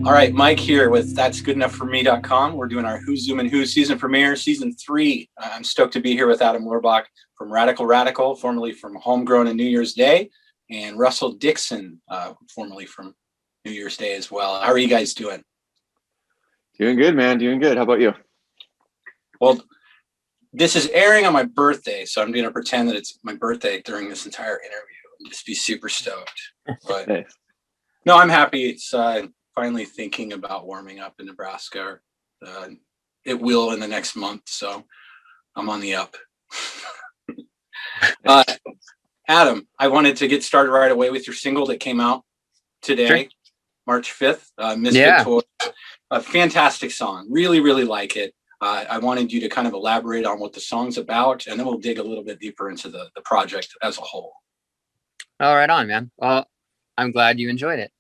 All right, Mike here with that'sgoodenough4me.com. We're doing our Who's Zoomin' Who season premiere, season 3. I'm stoked to be here with Adam Lohrbach from Radical Radical, formerly from Homegrown and New Year's Day, and Russell Dixon, formerly from New Year's Day as well. How are you guys doing? Doing good, man. Doing good. How about you? Well, this is airing on my birthday, so I'm going to pretend that it's my birthday during this entire interview and just be super stoked. But Nice. no, I'm happy. It's finally thinking about warming up in Nebraska. It will in the next month, so I'm on the up. Adam, I wanted to get started right away with your single that came out today, sure. March 5th, Misfit Toys. A fantastic song. Really, really like it. I wanted you to kind of elaborate on what the song's about, and then we'll dig a little bit deeper into the project as a whole. Oh, right on, man. Well, I'm glad you enjoyed it.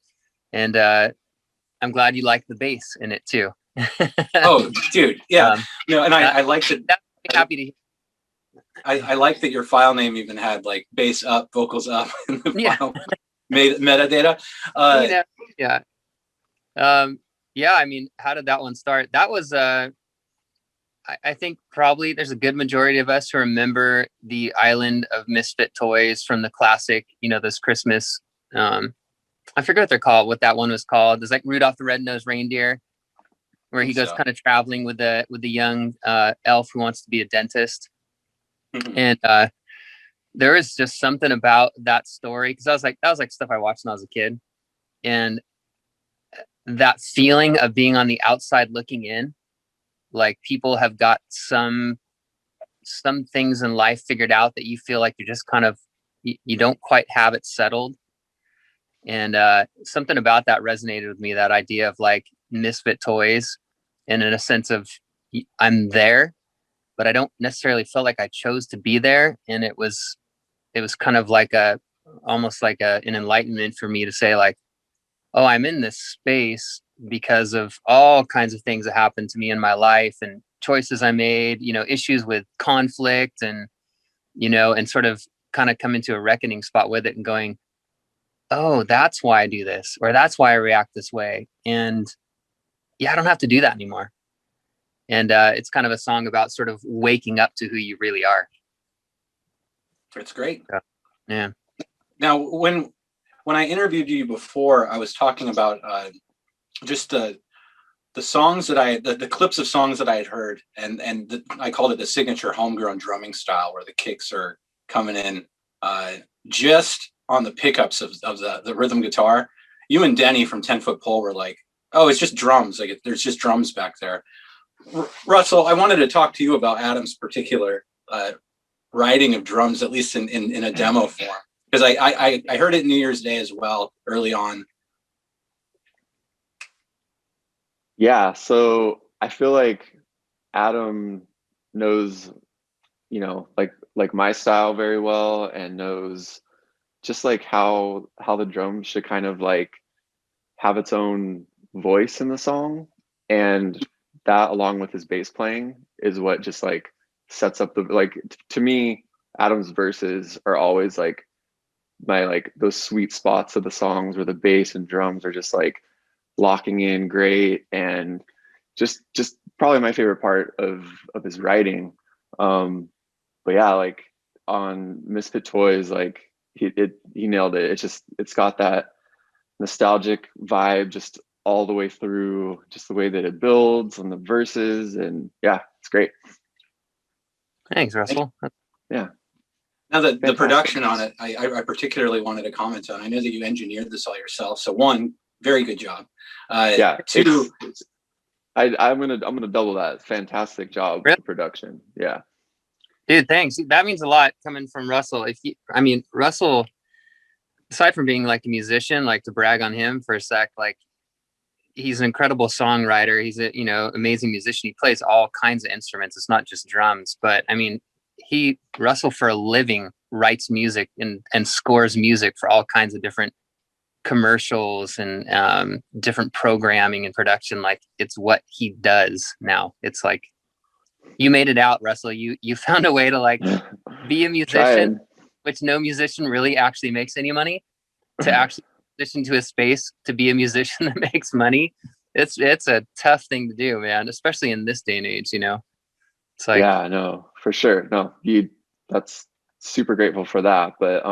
And I'm glad you like the bass in it too. Oh, dude, yeah. And I like that. I'm happy to hear. I like that your file name even had like bass up, vocals up in the file metadata. I mean, how did that one start? That was I think probably there's a good majority of us who remember the Island of Misfit Toys from the classic, this Christmas. I forget what that one was called. It's like Rudolph the Red-Nosed Reindeer, where he goes kind of traveling with the young elf who wants to be a dentist. Mm-hmm. And there is just something about that story, because that was like stuff I watched when I was a kid, and that feeling of being on the outside looking in, like people have got some things in life figured out that you feel like you're just kind of you don't quite have it settled. And something about that resonated with me, that idea of like misfit toys, and in a sense of I'm there, but I don't necessarily feel like I chose to be there. And it was kind of like almost like an enlightenment for me to say like, oh, I'm in this space because of all kinds of things that happened to me in my life and choices I made, issues with conflict and sort of kind of come into a reckoning spot with it and going, oh, that's why I do this, or that's why I react this way. And I don't have to do that anymore. And it's kind of a song about sort of waking up to who you really are. That's great. Yeah. Now, when I interviewed you before, I was talking about just the songs that the clips of songs that I had heard, and I called it the signature homegrown drumming style, where the kicks are coming in just on the pickups of the rhythm guitar. You and Denny from 10 Foot Pole were like, oh, it's just drums. Like there's just drums back there. Russell, I wanted to talk to you about Adam's particular writing of drums, at least in a demo form, because I heard it New Year's Day as well early on. Yeah, so I feel like Adam knows, like my style very well, and knows just like how the drum should kind of like have its own voice in the song, and that along with his bass playing is what just like sets up to me, Adam's verses are always like my like those sweet spots of the songs where the bass and drums are just like locking in great, and just probably my favorite part of his writing. But yeah, like on Misfit Toys, like he nailed it. It's got that nostalgic vibe just all the way through, just the way that it builds on the verses, and yeah, it's great. Thanks, Russell. Yeah. Now the production on it, I particularly wanted to comment on. I know that you engineered this all yourself, so one, very good job. Yeah. Two, I'm gonna double that. Fantastic job with the production. Yeah. Dude, thanks. That means a lot coming from Russell. Russell, aside from being like a musician, like to brag on him for a sec, like he's an incredible songwriter. He's a, amazing musician. He plays all kinds of instruments. It's not just drums, but I mean, Russell for a living writes music and scores music for all kinds of different commercials and different programming and production. Like it's what he does now. It's like, you made it out, Russell. You found a way to like be a musician, which no musician really actually makes any money, to actually transition to a space to be a musician that makes money. it's a tough thing to do, man, especially in this day and age, you know. It's like, Yeah, no, for sure. No, that's super grateful for that. But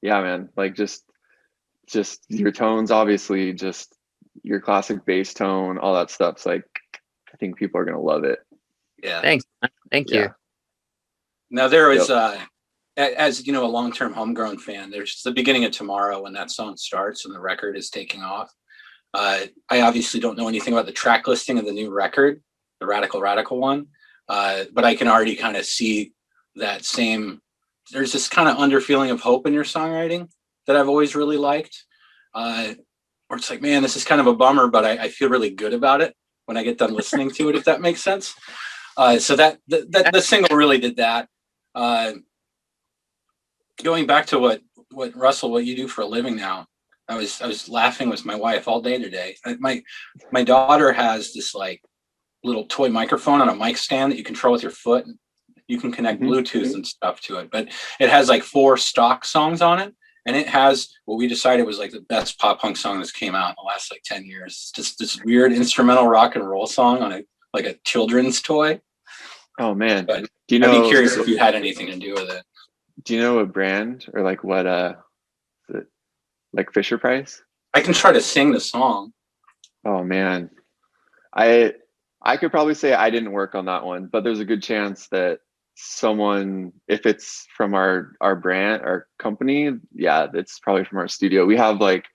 yeah, man, like just your tones, obviously, just your classic bass tone, all that stuff's like, I think people are gonna love it. Yeah. thanks. Thank you. Now there is, Yep. as you know, a long-term homegrown fan, there's the beginning of tomorrow when that song starts and the record is taking off. I obviously don't know anything about the track listing of the new record, the Radical Radical one, but I can already kind of see that same. There's this kind of underfeeling of hope in your songwriting that I've always really liked. Where it's like, man, this is kind of a bummer, but I feel really good about it when I get done listening to it, if that makes sense. So that the single really did that. Going back to what Russell, what you do for a living now, I was laughing with my wife all day today. My daughter has this like little toy microphone on a mic stand that you control with your foot. You can connect Bluetooth and stuff to it, but it has like 4 stock songs on it, and it has what we decided was like the best pop punk song that's came out in the last like 10 years. It's just this weird instrumental rock and roll song on a children's toy. Oh man, But do you I'd know? be curious if you had anything to do with it. Do you know a brand or like what? Is it like Fisher Price? I can try to sing the song. Oh man, I could probably say I didn't work on that one, but there's a good chance that someone, if it's from our brand, our company, yeah, it's probably from our studio. We have like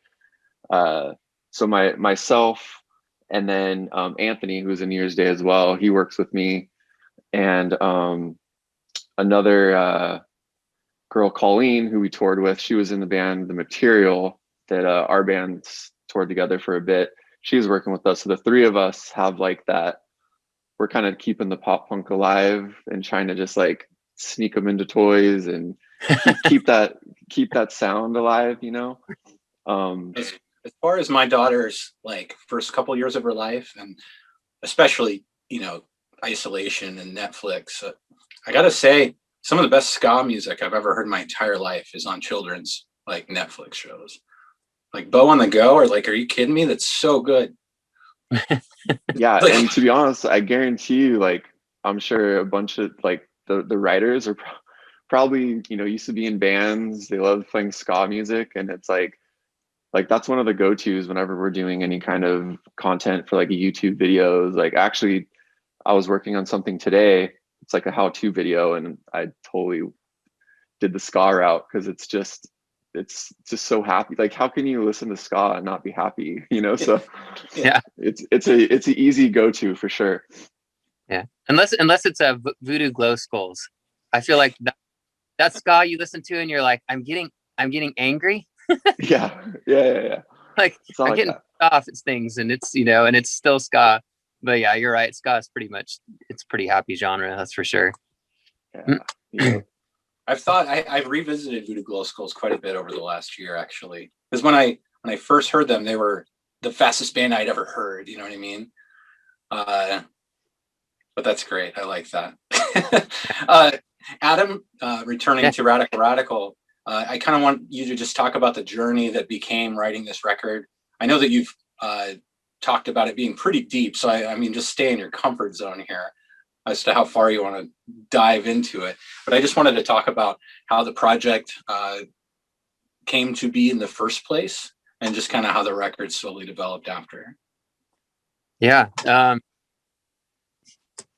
so myself and then Anthony, who's in New Year's Day as well. He works with me, and another girl, Colleen, who we toured with. She was in the band The Material that our bands toured together for a bit. She was working with us, so the 3 of us have like that. We're kind of keeping the pop punk alive and trying to just like sneak them into toys and keep that sound alive, you know. As far as my daughter's like first couple years of her life, and especially, you know, isolation and Netflix, I gotta say some of the best ska music I've ever heard in my entire life is on children's like Netflix shows, like Bo on the Go, or like, are you kidding me? That's so good. Yeah, Like, and to be honest, I guarantee you, like, I'm sure a bunch of like the writers are probably, you know, used to be in bands. They love playing ska music, and it's like that's one of the go-tos whenever we're doing any kind of content for like YouTube videos. Like, actually, I was working on something today. It's like a how-to video, and I totally did the ska route because it's just so happy. Like, how can you listen to ska and not be happy, you know? So Yeah. it's an easy go-to for sure. Yeah, unless it's a Voodoo Glow Skulls. I feel like that ska you listen to and you're like, I'm getting angry. yeah. Like, I'm Like getting that. off at things, and it's, you know, and it's still ska. But yeah, you're right. Ska is it's pretty happy genre, that's for sure. Yeah. I've revisited Voodoo Glow Skulls quite a bit over the last year, actually, because when I first heard them, they were the fastest band I'd ever heard. You know what I mean? But that's great. I like that. Adam, returning to Radical Radical, I kind of want you to just talk about the journey that became writing this record. I know that you've talked about it being pretty deep, so I mean, just stay in your comfort zone here as to how far you want to dive into it. But I just wanted to talk about how the project came to be in the first place, and just kind of how the record slowly developed after. Yeah.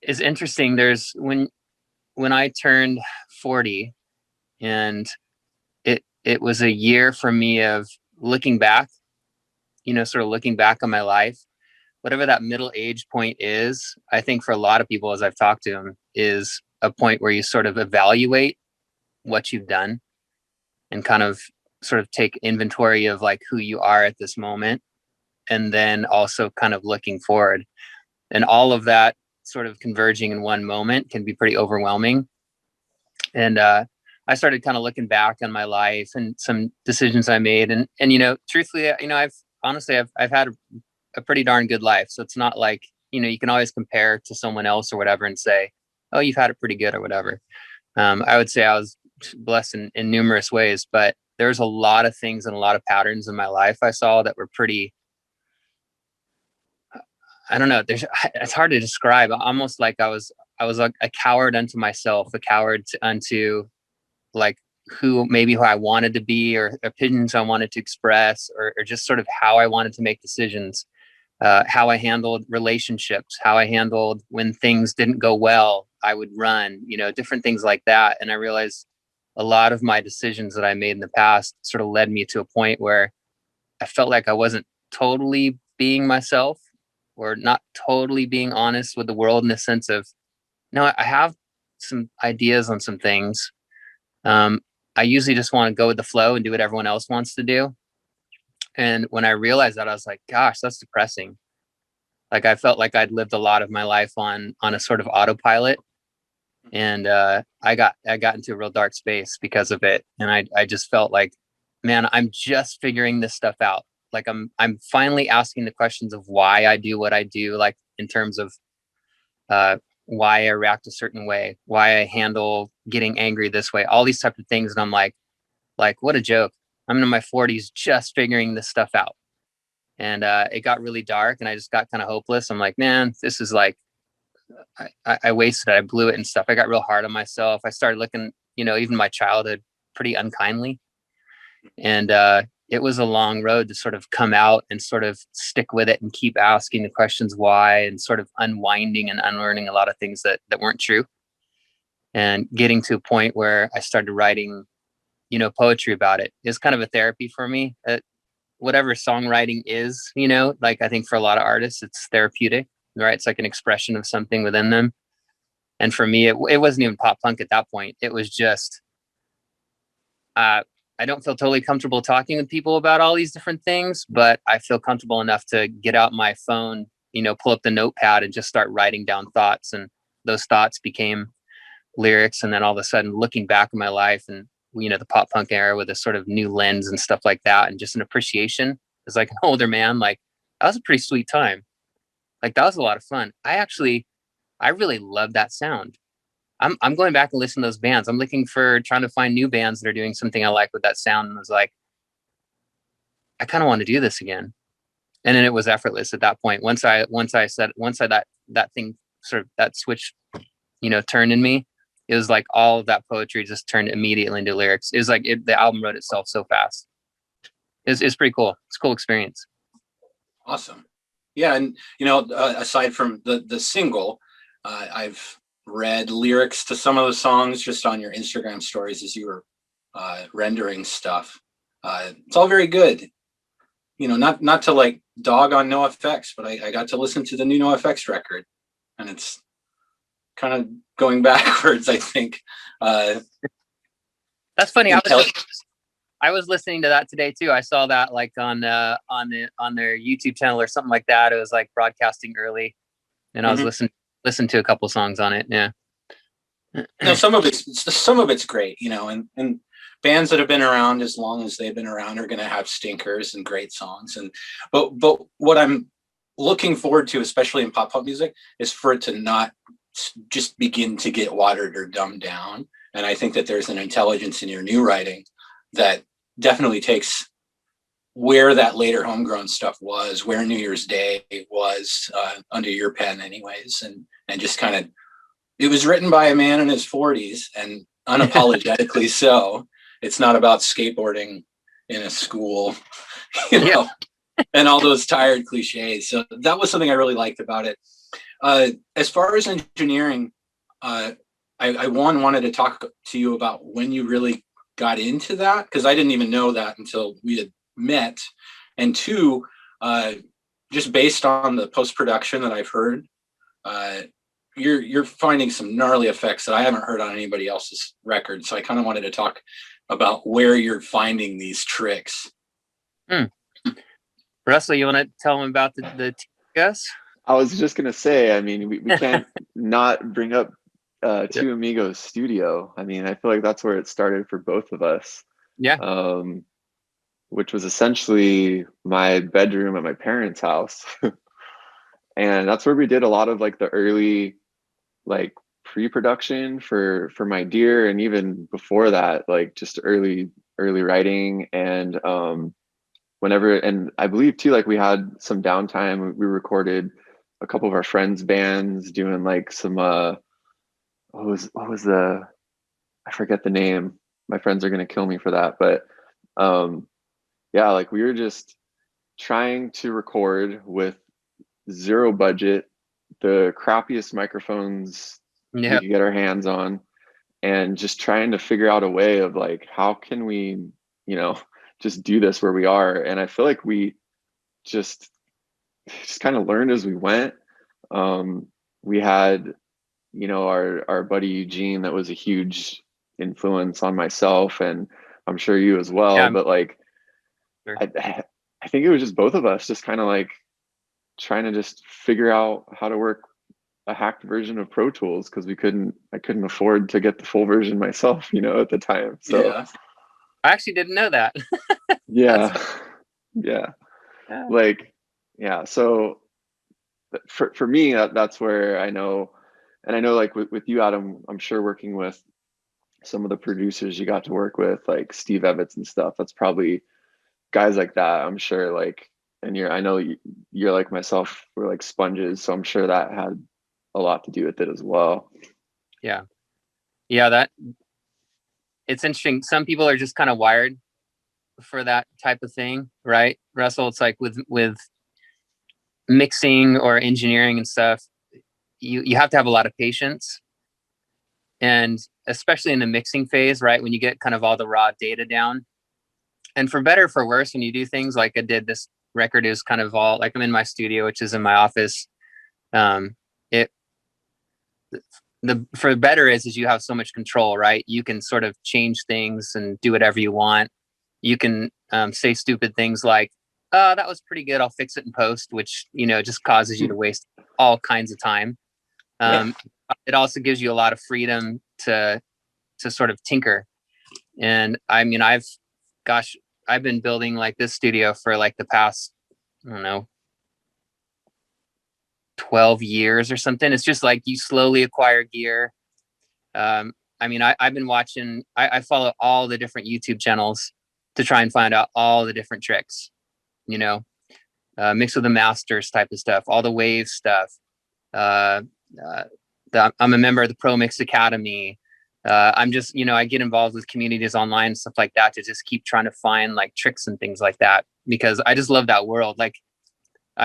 It's interesting. There's when I turned 40, and it was a year for me of looking back, you know, sort of looking back on my life, whatever that middle age point is. I think for a lot of people, as I've talked to them, is a point where you sort of evaluate what you've done and kind of sort of take inventory of like who you are at this moment, and then also kind of looking forward, and all of that sort of converging in one moment can be pretty overwhelming. And I started kind of looking back on my life and some decisions I made, and you know, truthfully, you know, I've had a pretty darn good life. So it's not like, you know, you can always compare to someone else or whatever and say, oh, you've had it pretty good or whatever. I would say I was blessed in numerous ways, but there's a lot of things and a lot of patterns in my life I saw that were pretty I don't know. It's hard to describe. Almost like I was a coward unto myself, a coward unto like who I wanted to be, or opinions I wanted to express, or just sort of how I wanted to make decisions, how I handled relationships, how I handled when things didn't go well, I would run, different things like that. And I realized a lot of my decisions that I made in the past sort of led me to a point where I felt like I wasn't totally being myself, or not totally being honest with the world, in the sense of, no, I have some ideas on some things. I usually just want to go with the flow and do what everyone else wants to do. And when I realized that, I was like, gosh, that's depressing. Like, I felt like I'd lived a lot of my life on a sort of autopilot. And I got into a real dark space because of it. And I just felt like, man, I'm just figuring this stuff out. Like I'm finally asking the questions of why I do what I do, like in terms of why I react a certain way, why I handle getting angry this way, all these types of things. And I'm like, what a joke. I'm in my 40s just figuring this stuff out. And it got really dark, and I just got kind of hopeless. I'm like, man, this is like, I wasted it. I blew it and stuff. I got real hard on myself. I started looking, even my childhood pretty unkindly. And it was a long road to sort of come out and sort of stick with it and keep asking the questions why, and sort of unwinding and unlearning a lot of things that weren't true. And getting to a point where I started writing, poetry about it. Is kind of a therapy for me. Whatever songwriting is, like, I think for a lot of artists, it's therapeutic, right? It's like an expression of something within them. And for me, it wasn't even pop punk at that point. It was just, I don't feel totally comfortable talking with people about all these different things, but I feel comfortable enough to get out my phone, pull up the notepad and just start writing down thoughts. And those thoughts became lyrics. And then all of a sudden, looking back in my life and, the pop punk era with a sort of new lens and stuff like that, and just an appreciation as like an older man, like, that was a pretty sweet time. Like, that was a lot of fun. I really love that sound. I'm going back and listening to those bands. I'm trying to find new bands that are doing something I like with that sound. And I was like, I kind of want to do this again. And then it was effortless at that point. Once that thing sort of, that switch, turned in me, it was like all of that poetry just turned immediately into lyrics. It was like the album wrote itself so fast. It's pretty cool. It's a cool experience. Awesome. Yeah. And, aside from the single, I've read lyrics to some of the songs just on your Instagram stories as you were rendering stuff. It's all very good. Not to like dog on NoFX, but I got to listen to the new NoFX record, and it's kind of going backwards, I think. That's funny. I was listening to that today too. I saw that like on their YouTube channel or something like that. It was like broadcasting early, and I was listening to a couple songs on it. Yeah. No, some of it's great, and bands that have been around as long as they've been around are going to have stinkers and great songs. But what I'm looking forward to, especially in pop punk music, is for it to not just begin to get watered or dumbed down. And I think that there's an intelligence in your new writing that definitely takes where that later homegrown stuff was, where New Year's Day was under your pen anyways, and just kind of, it was written by a man in his 40s and unapologetically so. It's not about skateboarding in a school, and all those tired cliches. So that was something I really liked about it. As far as engineering, I wanted to talk to you about when you really got into that, because I didn't even know that until we had met. And two, just based on the post-production that I've heard, you're finding some gnarly effects that I haven't heard on anybody else's record. So I kind of wanted to talk about where you're finding these tricks. Russell, you want to tell them about the TS? I was just gonna say, I mean, we can't not bring up Two Amigos Studio. I mean, I feel like that's where it started for both of us. Yeah. Which was essentially my bedroom at my parents' house. And that's where we did a lot of like the early like pre-production for My Dear, and even before that, like just early writing. And and I believe too, like we had some downtime. We recorded a couple of our friends' bands doing like some what was the, I forget the name. My friends are gonna kill me for that, but yeah, like we were just trying to record with zero budget, the crappiest microphones we Yeah. could get our hands on, and just trying to figure out a way of like, how can we, just do this where we are. And I feel like we just kind of learned as we went. We had, our buddy Eugene, that was a huge influence on myself, and I'm sure you as well. Yeah. But like, Sure. I think it was just both of us just kind of like trying to just figure out how to work a hacked version of Pro Tools, because I couldn't afford to get the full version myself, at the time. So Yeah. I actually didn't know that. yeah, yeah, Yeah. like, yeah. So for me, that's where I know, and I know like with you, Adam, I'm sure working with some of the producers you got to work with, like Steve Evans and stuff, that's probably guys like that, I'm sure, like, and I know you're like myself, we're like sponges, so I'm sure that had a lot to do with it as well. Yeah. That it's interesting. Some people are just kind of wired for that type of thing, right, Russell? It's like with mixing or engineering and stuff, you have to have a lot of patience, and especially in the mixing phase, right, when you get kind of all the raw data down. And for better or for worse, when you do things like I did, this record is kind of all like, I'm in my studio, which is in my office. It the for better is you have so much control, right? You can sort of change things and do whatever you want. You can say stupid things like, "Oh, that was pretty good. I'll fix it in post," which just causes you to waste all kinds of time. It also gives you a lot of freedom to sort of tinker. And I mean, I've been building like this studio for like the past, I don't know, 12 years or something. It's just like you slowly acquire gear. I mean, I've been watching, I follow all the different YouTube channels to try and find out all the different tricks, mix with the masters type of stuff, all the wave stuff. I'm a member of the Pro Mix Academy. I'm just, I get involved with communities online and stuff like that to just keep trying to find like tricks and things like that, because I just love that world. Like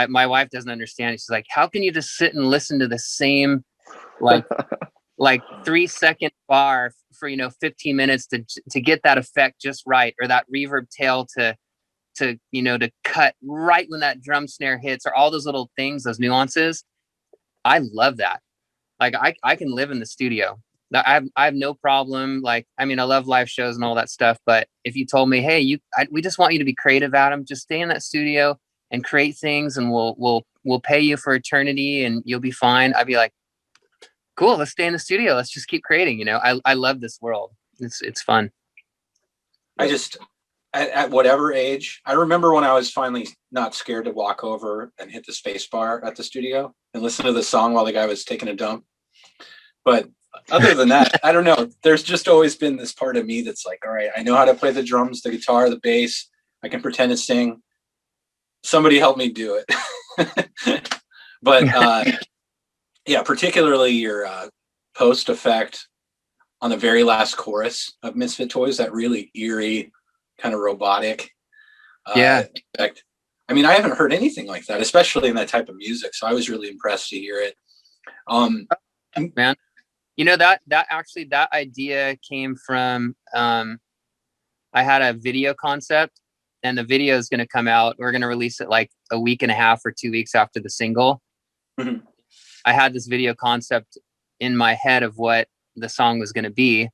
my wife doesn't understand. She's like, how can you just sit and listen to the same, like 3-second bar for, 15 minutes to get that effect just right, or that reverb tail to cut right when that drum snare hits, or all those little things, those nuances. I love that. Like I can live in the studio. I have no problem. Like, I mean, I love live shows and all that stuff, but if you told me, hey, we just want you to be creative, Adam, just stay in that studio and create things, and we'll pay you for eternity and you'll be fine, I'd be like, cool, let's stay in the studio. Let's just keep creating. I love this world. It's fun. I just, at whatever age, I remember when I was finally not scared to walk over and hit the space bar at the studio and listen to the song while the guy was taking a dump. But other than that, I don't know. There's just always been this part of me that's like, all right, I know how to play the drums, the guitar, the bass. I can pretend to sing. Somebody help me do it. But yeah, particularly your post effect on the very last chorus of Misfit Toys, that really eerie, kind of robotic effect. I mean, I haven't heard anything like that, especially in that type of music. So I was really impressed to hear it. Man, that idea came from, I had a video concept, and the video is going to come out. We're going to release it like a week and a half or 2 weeks after the single. Mm-hmm. I had this video concept in my head of what the song was going to be.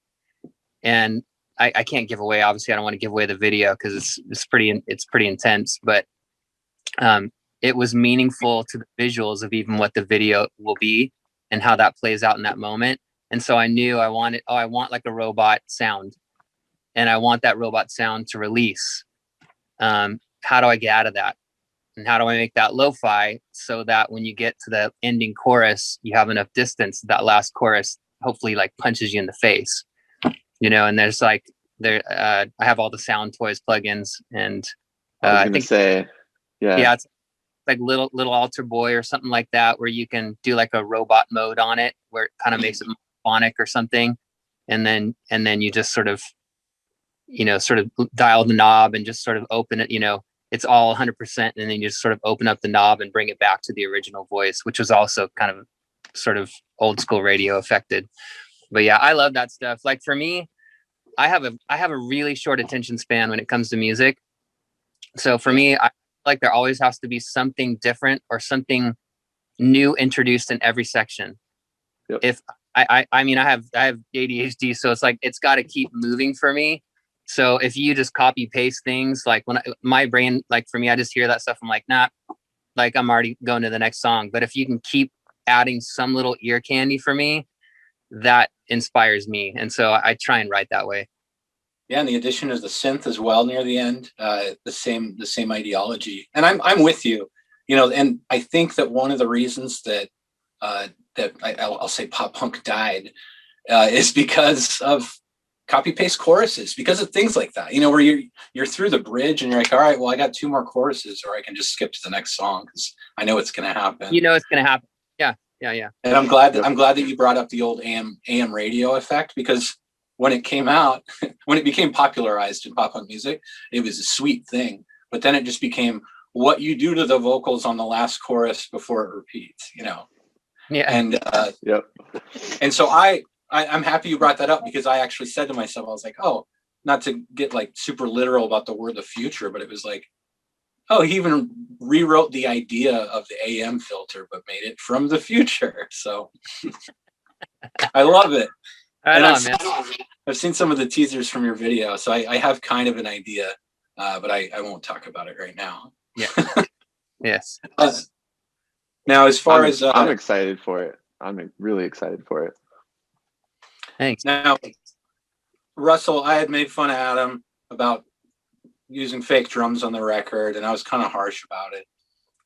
And I can't give away, obviously I don't want to give away the video because it's pretty intense, but it was meaningful to the visuals of even what the video will be and how that plays out in that moment. And so I knew I want like a robot sound, and I want that robot sound to release. How do I get out of that? And how do I make that lo-fi so that when you get to the ending chorus, you have enough distance, that last chorus hopefully like punches you in the face, and there's like, I have all the Sound Toys plugins, and I was gonna say, yeah, like little altar boy or something like that, where you can do like a robot mode on it, where it kind of makes it phonic or something, and then you just sort of dial the knob and just sort of open it. It's all 100%, and then you just sort of open up the knob and bring it back to the original voice, which was also kind of sort of old school radio affected. But yeah, I love that stuff. Like for me, I have a really short attention span when it comes to music. So for me, I like there always has to be something different or something new introduced in every section. Yep. If I mean, I have ADHD, so it's like it's got to keep moving for me. So if you just copy paste things, like when my brain, like for me, I just hear that stuff, I'm like, nah, like I'm already going to the next song. But if you can keep adding some little ear candy for me, that inspires me, and so I try and write that way. Yeah, and the addition of the synth as well near the end, the same ideology. And I'm with you, and I think that one of the reasons that I'll say pop punk died is because of copy paste choruses, because of things like that, where you're through the bridge and you're like, all right, well, I got 2 more choruses, or I can just skip to the next song because I know it's going to happen. It's going to happen. Yeah. And I'm glad that you brought up the old AM radio effect, because when it came out, when it became popularized in pop punk music, it was a sweet thing. But then it just became what you do to the vocals on the last chorus before it repeats, Yeah. And yep. And so I'm happy you brought that up, because I actually said to myself, I was like, oh, not to get like super literal about the word the future, but it was like, oh, he even rewrote the idea of the AM filter, but made it from the future. So I love it. Right on, man. I've seen some of the teasers from your video, so I have kind of an idea, but I won't talk about it right now. Yeah. Yes. Now, as far as I'm excited for it. I'm really excited for it. Thanks. Now, Russell, I had made fun of Adam about using fake drums on the record, and I was kind of harsh about it.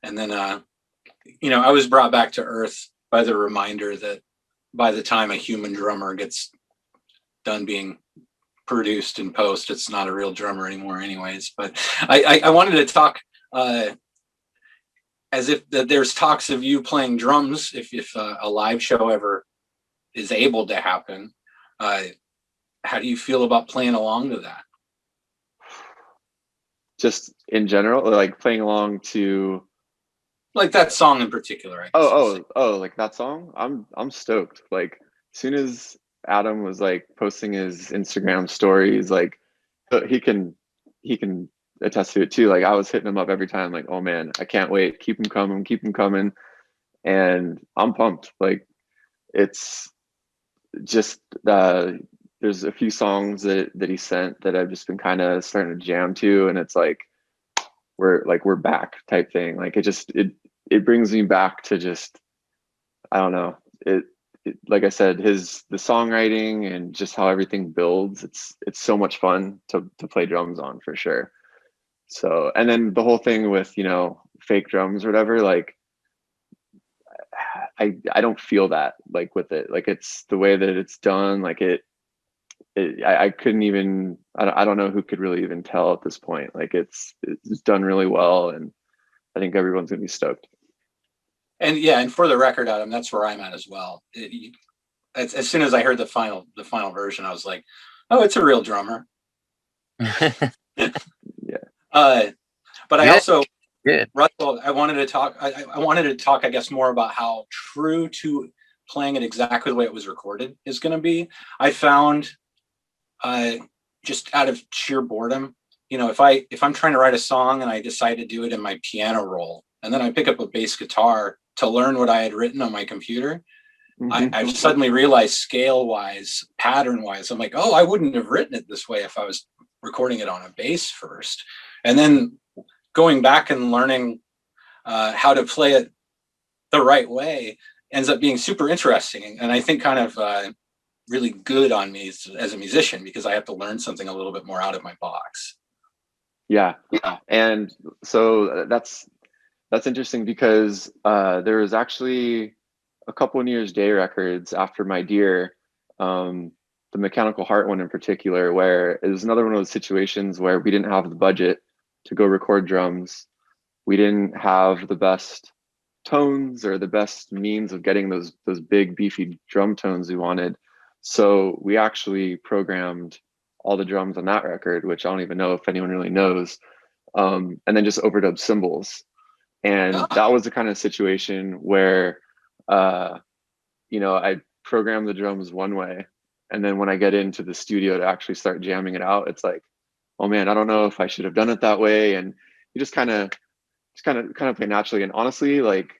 And then, I was brought back to earth by the reminder that by the time a human drummer gets done being produced in post, it's not a real drummer anymore anyways. But I wanted to talk as if there's talks of you playing drums if a live show ever is able to happen. How do you feel about playing along to that? Just in general, like playing along to like that song in particular? Like that song? I'm stoked. Like as soon as Adam was like posting his Instagram stories, like he can attest to it too. Like I was hitting him up every time, like, oh man, I can't wait. Keep him coming. And I'm pumped. Like it's just there's a few songs that he sent that I've just been kind of starting to jam to, and it's like we're back type thing. Like it brings me back to just, I don't know, it like I said, the songwriting and just how everything builds, it's so much fun to play drums on, for sure. So, and then the whole thing with fake drums or whatever, like I don't feel that like with it. Like it's the way that it's done, like I couldn't even, I don't know who could really even tell at this point. Like it's done really well, and I think everyone's gonna be stoked. And yeah, and for the record, Adam, that's where I'm at as well. As soon as I heard the final version, I was like, oh, it's a real drummer. Yeah. But I also, Good. Russell, I wanted to talk, I guess, more about how true to playing it exactly the way it was recorded is going to be. I found, just out of sheer boredom, if I'm trying to write a song and I decide to do it in my piano roll, and then I pick up a bass guitar to learn what I had written on my computer, I've suddenly realized scale-wise, pattern-wise, I'm like, oh, I wouldn't have written it this way if I was recording it on a bass first. And then going back and learning how to play it the right way ends up being super interesting. And I think kind of really good on me as a musician, because I have to learn something a little bit more out of my box. Yeah. And so that's interesting, because there was actually a couple of New Year's Day records after My Dear, the Mechanical Heart one in particular, where it was another one of those situations where we didn't have the budget to go record drums. we didn't have the best tones or the best means of getting those big beefy drum tones we wanted. So we actually programmed all the drums on that record, which I don't even know if anyone really knows, and then just overdubbed cymbals. And that was the kind of situation where, I program the drums one way, and then when I get into the studio to actually start jamming it out, it's like, oh man, I don't know if I should have done it that way. And you just kind of play naturally. And honestly, like,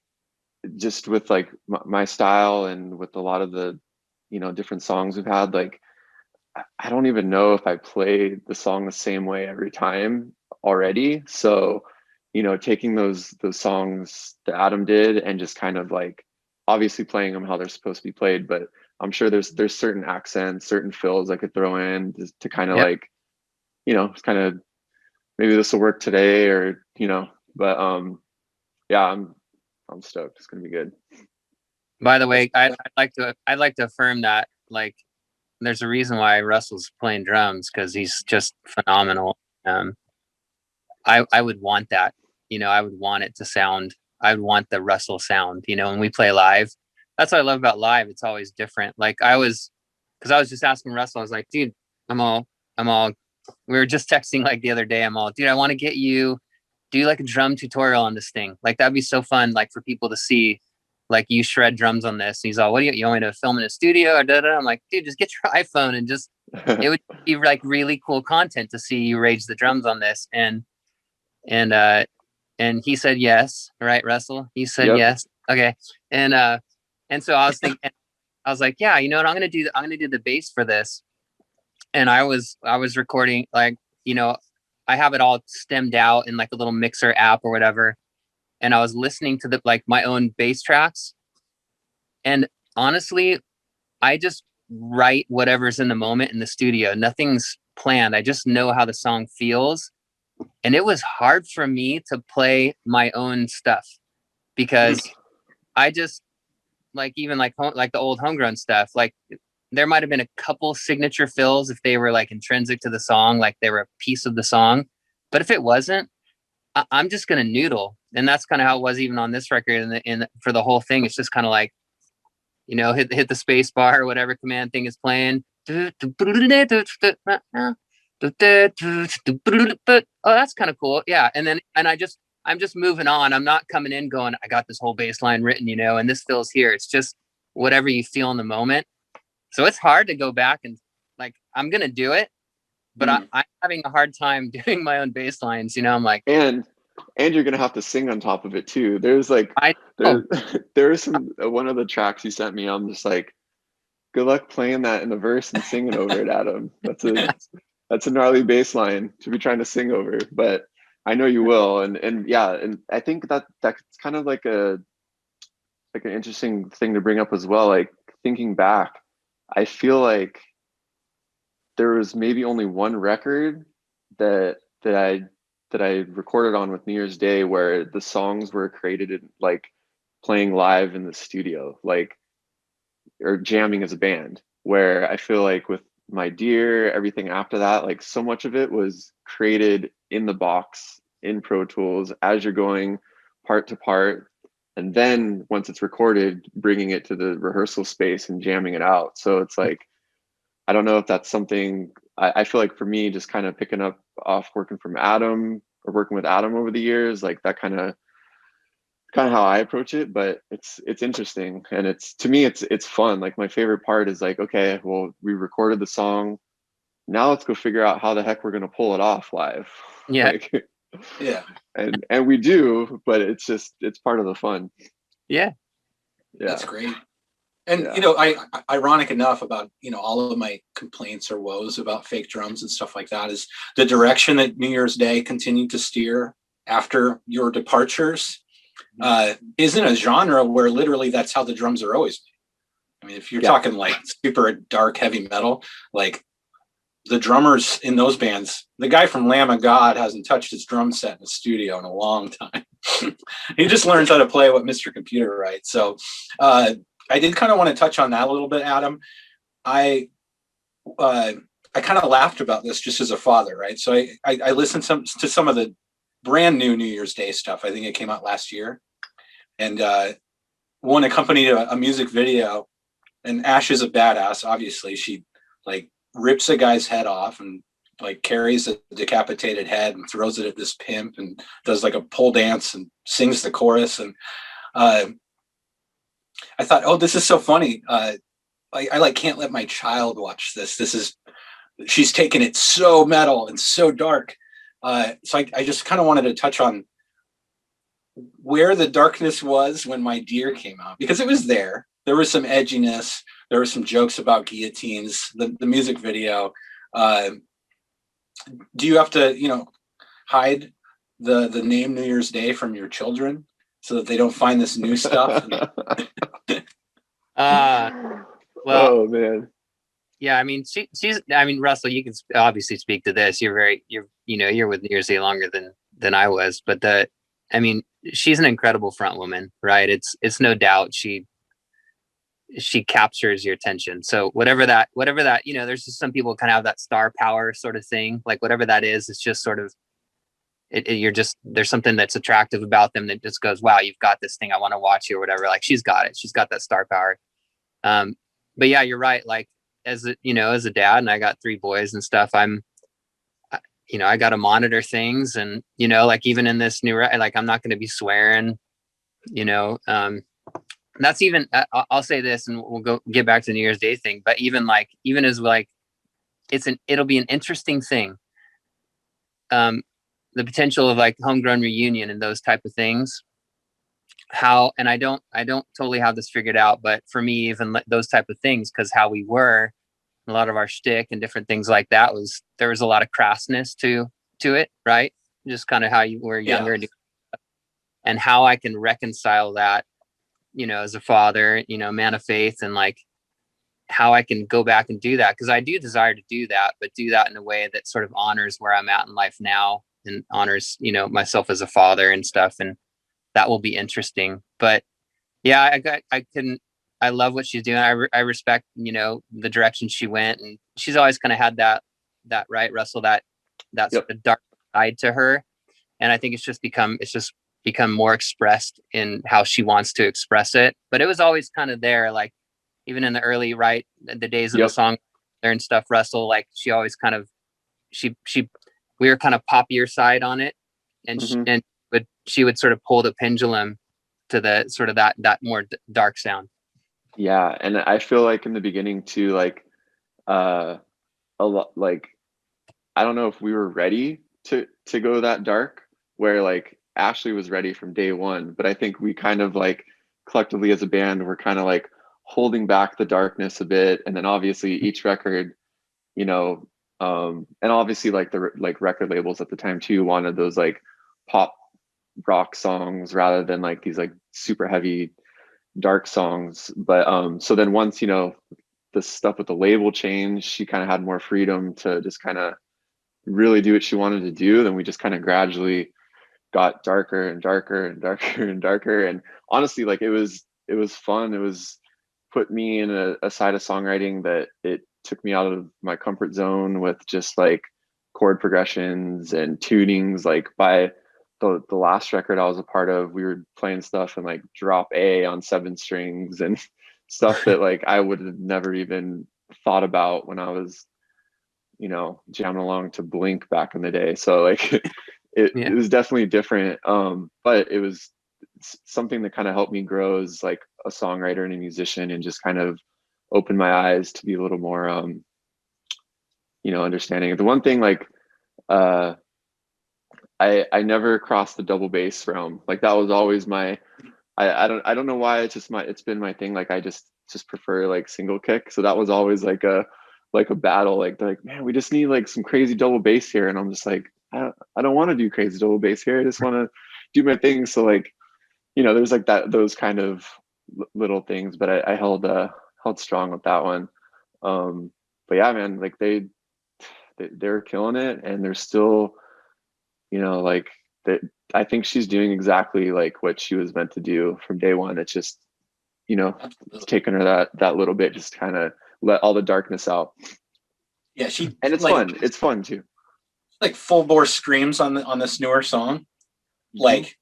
just with like my style and with a lot of the, different songs we've had, like, I don't even know if I play the song the same way every time already. So, taking those songs that Adam did and just kind of like obviously playing them how they're supposed to be played, but I'm sure there's certain accents, certain fills I could throw in to kind of like, kind of maybe this will work today, or but yeah, I'm stoked. It's gonna be good. By the way, I'd like to affirm that, like, there's a reason why Russell's playing drums, because he's just phenomenal. I would want that, I would want it to sound, I would want the Russell sound, when we play live. That's what I love about live. It's always different. Like because I was just asking Russell, I was like, dude, I'm all, we were just texting like the other day. I'm all, dude, I want to get you, do like a drum tutorial on this thing. Like, that'd be so fun, like, for people to see, like, you shred drums on this. And he's all, what do you want me to film in a studio or da-da? I'm like, dude, just get your iPhone and just, it would be like really cool content to see you rage the drums on this. And he said yes, right, Russell? You said yes. Okay. And so I was thinking, I was like, yeah, you know what, I'm gonna do the bass for this. And I was recording, like, I have it all stemmed out in like a little mixer app or whatever. And I was listening to my own bass tracks. And honestly, I just write whatever's in the moment in the studio. Nothing's planned. I just know how the song feels. And it was hard for me to play my own stuff, because I just, like, even like the old homegrown stuff, like, there might have been a couple signature fills if they were like intrinsic to the song, like they were a piece of the song. But if it wasn't, I'm just gonna noodle. And that's kind of how it was even on this record. And for the whole thing, it's just kind of like, hit the space bar or whatever command thing is playing. Oh, that's kind of cool. Yeah. And I'm just moving on. I'm not coming in going, I got this whole bass line written, and this feels here. It's just whatever you feel in the moment. So it's hard to go back and, like, I'm going to do it, but I'm having a hard time doing my own bass lines. I'm like, and you're going to have to sing on top of it too. There's like, there's some, one of the tracks you sent me, I'm just like, good luck playing that in the verse and singing over it, Adam. That's a gnarly bass line to be trying to sing over, but I know you will. And yeah, and I think that's kind of like an interesting thing to bring up as well. Like, thinking back, I feel like there was maybe only one record that I recorded on with New Year's Day where the songs were created in, like, playing live in the studio, like, or jamming as a band, where I feel like with My Dear, everything after that, like, so much of it was created in the box in Pro Tools as you're going part to part. And then once it's recorded, bringing it to the rehearsal space and jamming it out. So it's like, I don't know if that's something, I feel like for me, just kind of picking up off working with Adam over the years, like, that kind of how I approach it. But it's interesting, and to me it's fun. Like, my favorite part is like, okay, well, we recorded the song, now let's go figure out how the heck we're going to pull it off live. Yeah. Like, Yeah. And we do, but it's part of the fun. Yeah. That's great. And, I ironic enough about, all of my complaints or woes about fake drums and stuff like that is the direction that New Year's Day continued to steer after your departures isn't a genre where literally that's how the drums are always made. I mean, if you're talking like super dark heavy metal, like, the drummers in those bands, the guy from Lamb of God hasn't touched his drum set in the studio in a long time. He just learns how to play what Mr. Computer writes. So I did kind of want to touch on that a little bit, Adam. I kind of laughed about this just as a father, right? So I listened to some of the brand new New Year's Day stuff. I think it came out last year, and one accompanied a music video. And Ash is a badass. Obviously, she like rips a guy's head off and like carries a decapitated head and throws it at this pimp and does like a pole dance and sings the chorus. And I thought, oh, this is so funny. I like can't let my child watch this. She's taken it so metal and so dark. So I just kind of wanted to touch on where the darkness was when My Dear came out, because it was there. There was some edginess. There were some jokes about guillotines. The music video. Do you have to, hide the name New Year's Day from your children so that they don't find this new stuff? Well, oh man. Yeah, I mean, Russell, you can obviously speak to this. You're with New Year's Day longer than I was, but she's an incredible front woman, right? It's no doubt she captures your attention. So whatever that, there's just some people kind of have that star power sort of thing. Like whatever that is, it's just sort of, there's something that's attractive about them that just goes, wow, you've got this thing. I want to watch you or whatever. Like she's got it. She's got that star power. But yeah, you're right. Like as a dad, and I got 3 boys and stuff, I got to monitor things, and, like even in this new, like, I'm not going to be swearing, that's even, I'll say this and we'll get back to the New Year's Day thing, but even as like, it'll be an interesting thing. The potential of like homegrown reunion and those type of things, and I don't totally have this figured out, but for me, even those type of things, because how we were, a lot of our shtick and different things like that there was a lot of crassness to it, right? Just kind of how you were younger, yeah. And how I can reconcile that, as a father, man of faith, and like how I can go back and do that. Cause I do desire to do that, but do that in a way that sort of honors where I'm at in life now and honors, myself as a father and stuff. And that will be interesting. But yeah, I love what she's doing. I respect, the direction she went, and she's always kind of had that right, Russell, that's yep. A dark side to her. And I think it's just become more expressed in how she wants to express it. But it was always kind of there, like even in the early, right, the days of yep. the song there and stuff, Russell, like she always kind of, we were kind of poppier side on it. And mm-hmm. she would sort of pull the pendulum to the sort of that more dark sound. Yeah. And I feel like in the beginning too, like, a lot, like, I don't know if we were ready to go that dark, where like Ashley was ready from day one, but I think we kind of like collectively as a band, we're kind of like holding back the darkness a bit. And then obviously each record, and obviously like the record labels at the time too wanted those like pop rock songs rather than like these like super heavy dark songs. But so then once the stuff with the label changed, she kind of had more freedom to just kind of really do what she wanted to do. Then we just kind of gradually got darker and darker and darker and darker. And honestly, like it was fun. It was put me in a side of songwriting that it took me out of my comfort zone with just like chord progressions and tunings. Like by the last record I was a part of, we were playing stuff in like drop A on 7 strings and stuff that like I would have never even thought about when I was, jamming along to Blink back in the day. So like it was definitely different. But it was something that kind of helped me grow as like a songwriter and a musician, and just kind of opened my eyes to be a little more, understanding. The one thing, like, I never crossed the double bass realm. Like that was always my, I don't know why, it's been my thing. Like I just prefer like single kick. So that was always like a battle. Like they're like, man, we just need like some crazy double bass here. And I'm just like, I don't want to do crazy double bass here. I just want to do my thing. So like, there's like those kind of little things, but I held strong with that one. But yeah, man, like they're killing it, and they're still, like that. I think she's doing exactly like what she was meant to do from day one. It's just, it's taken her that little bit, just kind of let all the darkness out. Yeah, and it's like, fun. It's fun too. Like full bore screams on this newer song. like,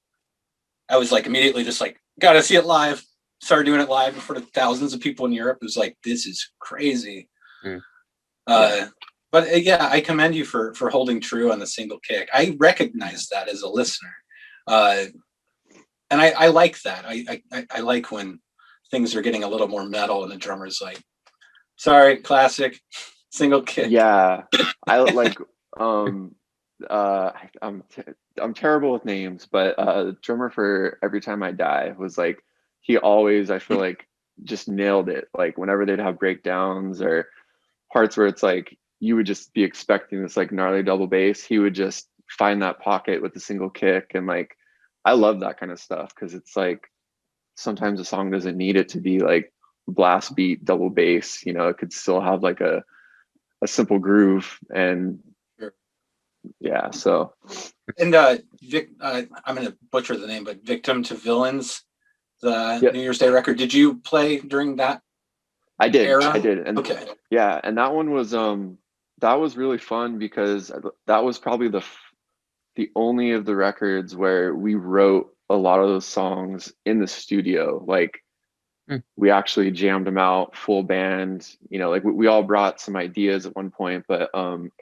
I was like immediately just like, gotta see it live. Started doing it live in front of thousands of people in Europe. It was like, this is crazy. But yeah, I commend you for holding true on the single kick. I recognize that as a listener. And I like that. I like when things are getting a little more metal and the drummer's like, sorry, classic, single kick. Yeah. I like, I'm terrible with names, but the drummer for Every Time I Die was like, he always, I feel like, just nailed it. Like whenever they'd have breakdowns or parts where it's like you would just be expecting this like gnarly double bass, he would just find that pocket with the single kick. And like I love that kind of stuff because it's like sometimes a song doesn't need it to be like blast beat double bass, you know, it could still have like a simple groove. And yeah, so and Vic, I'm gonna butcher the name, but Victim to Villains, the New Year's Day record, did you play during that I did era? And okay, yeah, and that one was that was really fun because that was probably the only of the records where we wrote a lot of those songs in the studio. Like we actually jammed them out full band, you know, like we all brought some ideas at one point, but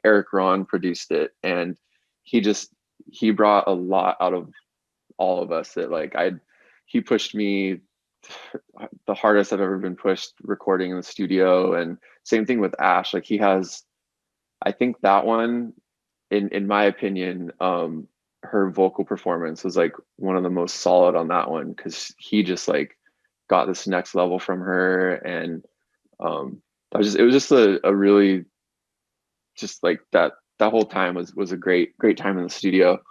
Eric Ron produced it, and he brought a lot out of all of us. That like he pushed me the hardest I've ever been pushed recording in the studio. And same thing with Ash. Like he has, I think that one, in my opinion, her vocal performance was like one of the most solid on that one, because he just like got this next level from her. And it was just a really, just like that whole time was a great time in the studio.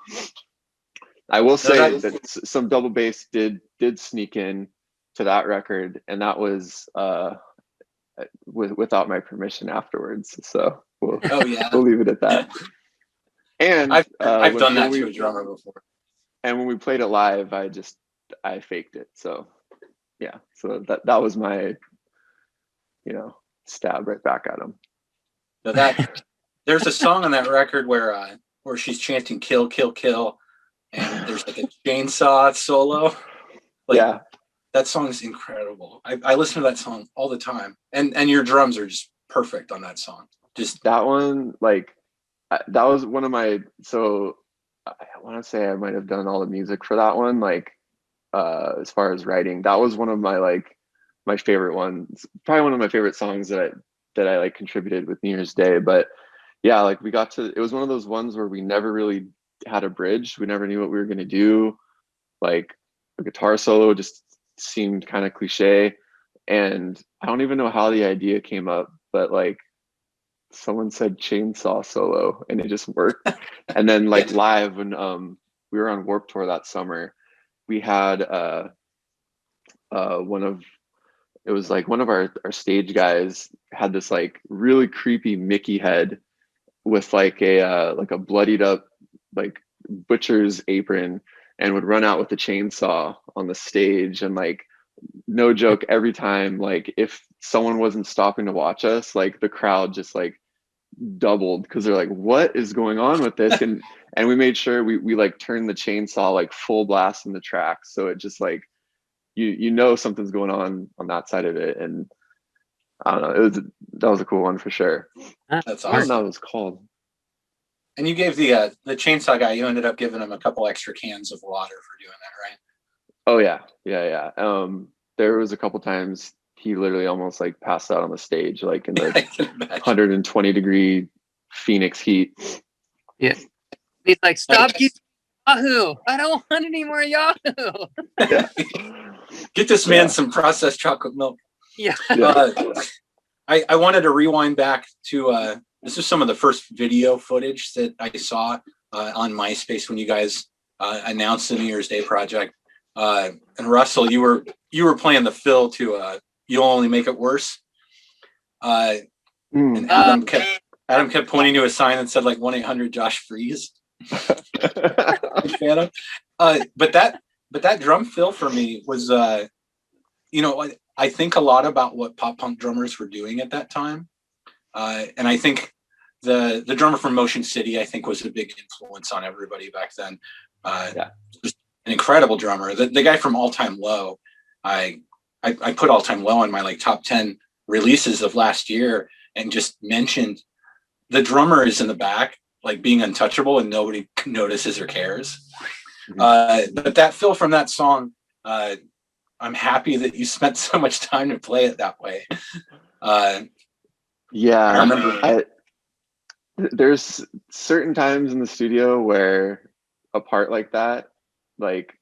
I will say that some double bass did sneak in to that record, and that was without my permission afterwards. So we'll leave it at that. And I've done that to a drummer before. And when we played it live, I faked it. So yeah, so that was my, you know, stab right back at him. So there's a song on that record where she's chanting "kill, kill, kill," and there's like a chainsaw solo. Like, yeah, that song is incredible. I listen to that song all the time, and your drums are just perfect on that song. Just that one, like that was one of my. So I want to say I might have done all the music for that one. Like as far as writing, that was one of my my favorite ones. Probably one of my favorite songs that I like contributed with New Year's Day. But yeah, like it was one of those ones where we never really had a bridge. We never knew what we were going to do. Like a guitar solo just seemed kind of cliche, and I don't even know how the idea came up, but like someone said chainsaw solo and it just worked. And then like live when we were on Warped Tour that summer, we had one of our stage guys had this like really creepy Mickey head with like a bloodied up like butcher's apron, and would run out with a chainsaw on the stage. And like, no joke, every time, like if someone wasn't stopping to watch us, like the crowd just like doubled, because they're like, what is going on with this? And we made sure we like turned the chainsaw like full blast in the track, so it just like you know something's going on that side of it. And I don't know, that was a cool one for sure. That's awesome. I don't know what it was called. And you gave the chainsaw guy, you ended up giving him a couple extra cans of water for doing that, right? Oh yeah. There was a couple times he literally almost like passed out on the stage, like in the 120 degree Phoenix heat. Yeah, he's like, stop Yahoo! I don't want any more Yahoo. Yeah. Get this man some processed chocolate milk. Yeah. I wanted to rewind back to this is some of the first video footage that I saw on MySpace when you guys announced the New Year's Day project. And Russell, you were playing the fill to "You'll Only Make It Worse." And Adam kept pointing to a sign that said like 1-800-JOSH-FREEZE. Fan of. But that drum fill for me was I think a lot about what pop punk drummers were doing at that time. And I think the drummer from Motion City, I think, was a big influence on everybody back then. Yeah. Just an incredible drummer. The guy from All Time Low, I put All Time Low on my like top 10 releases of last year, and just mentioned the drummer is in the back, like being untouchable, and nobody notices or cares. But that feel from that song, I'm happy that you spent so much time to play it that way. Yeah, I remember. There's certain times in the studio where a part like that, like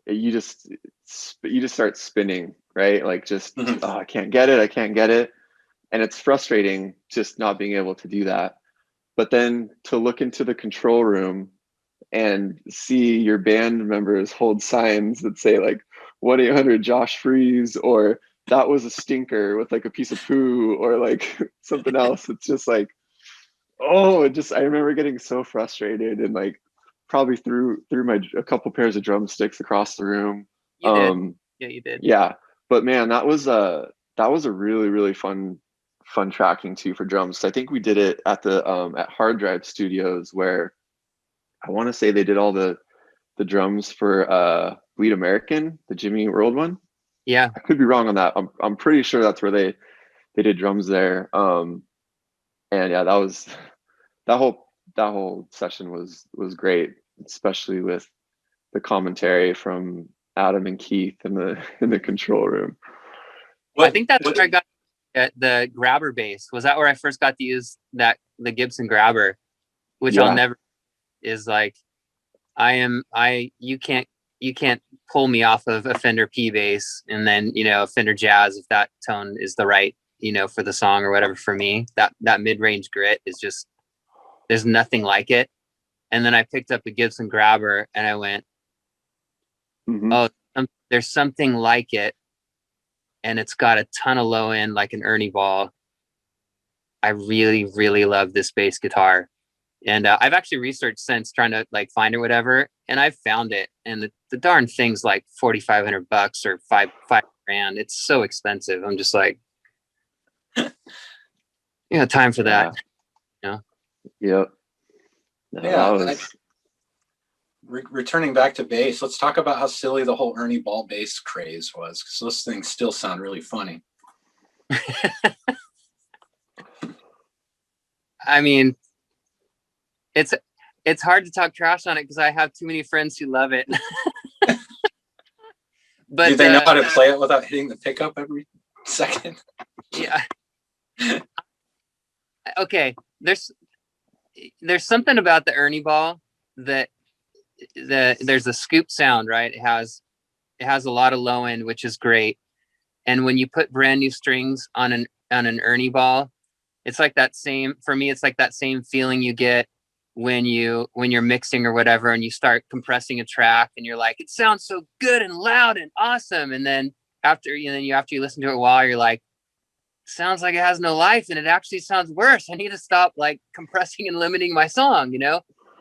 you just start spinning, right? Like just, oh, I can't get it. And it's frustrating just not being able to do that. But then to look into the control room and see your band members hold signs that say like 1-800 Josh Freeze, or that was a stinker with like a piece of poo, or like something else. It's just like, oh, I remember getting so frustrated and like probably threw a couple pairs of drumsticks across the room. You did. Yeah, you did. Yeah. But man, that was a really, really fun tracking too for drums. I think we did it at the at Hard Drive Studios, where I want to say they did all the drums for Bleed American, the Jimmy World one. Yeah. I could be wrong on that. I'm pretty sure that's where they did drums there. And yeah, that whole session was great, especially with the commentary from Adam and Keith in the control room. I think that's where I got the grabber bass. Was that where I first got to use the Gibson grabber, which I'll never, is like, you can't pull me off of a Fender P bass and then, a Fender Jazz, if that tone is the right, for the song or whatever. For me, that mid-range grit is just, there's nothing like it. And then I picked up a Gibson grabber and I went, oh, there's something like it. And it's got a ton of low end, like an Ernie ball. I really, really love this bass guitar. And I've actually researched since, trying to like find it, whatever. And I've found it. And the darn thing's like $4,500 or $5 grand. It's so expensive. I'm just like, time for that. Yep. No, returning back to bass, let's talk about how silly the whole Ernie ball bass craze was, because those things still sound really funny. I mean, it's hard to talk trash on it because I have too many friends who love it. But do they know how to play it without hitting the pickup every second? Yeah. Okay, there's something about the Ernie ball that there's a scoop sound, right? It has a lot of low end, which is great. And when you put brand new strings on an Ernie ball, it's like that same, for me, it's like that same feeling you get when you're mixing or whatever, and you start compressing a track and you're like, it sounds so good and loud and awesome. And then after you listen to it a while, you're like, sounds like it has no life and it actually sounds worse. I need to stop like compressing and limiting my song,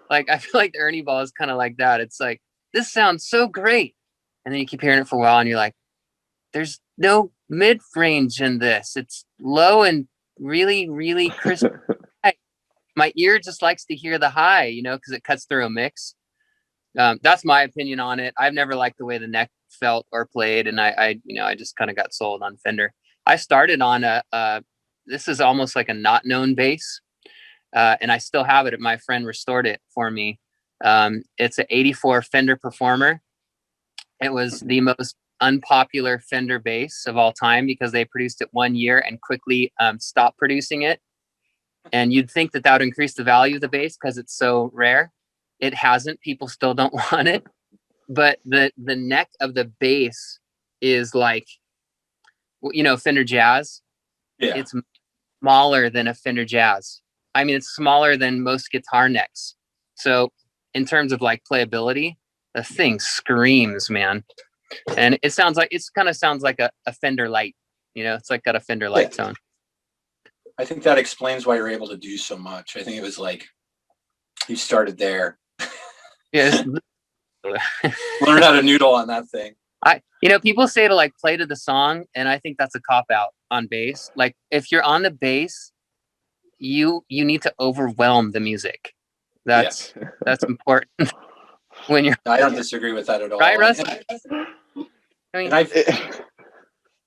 Like, I feel like the Ernie ball is kind of like that. It's like, this sounds so great. And then you keep hearing it for a while and you're like, there's no mid-range in this. It's low and really, really crisp. My ear just likes to hear the high, because it cuts through a mix. That's my opinion on it. I've never liked the way the neck felt or played. And I just kind of got sold on Fender. I started on this is almost like a not known bass. And I still have it. My friend restored it for me. It's an 84 Fender Performer. It was the most unpopular Fender bass of all time because they produced it 1 year and quickly stopped producing it. And you'd think that would increase the value of the bass because it's so rare. It hasn't. People still don't want it. But the neck of the bass is like, Fender Jazz. Yeah. It's smaller than a Fender Jazz. I mean, it's smaller than most guitar necks. So in terms of like playability, the thing screams, man. And it sounds like, kind of sounds like a Fender Light, it's like got a Fender Light tone. I think that explains why you're able to do so much. I think it was like, you started there. Yeah. Learn how to noodle on that thing. People say to like play to the song, and I think that's a cop out on bass. Like, if you're on the bass, you need to overwhelm the music. That's important. when you're I don't disagree with that at all. right, Russ? I mean, And I've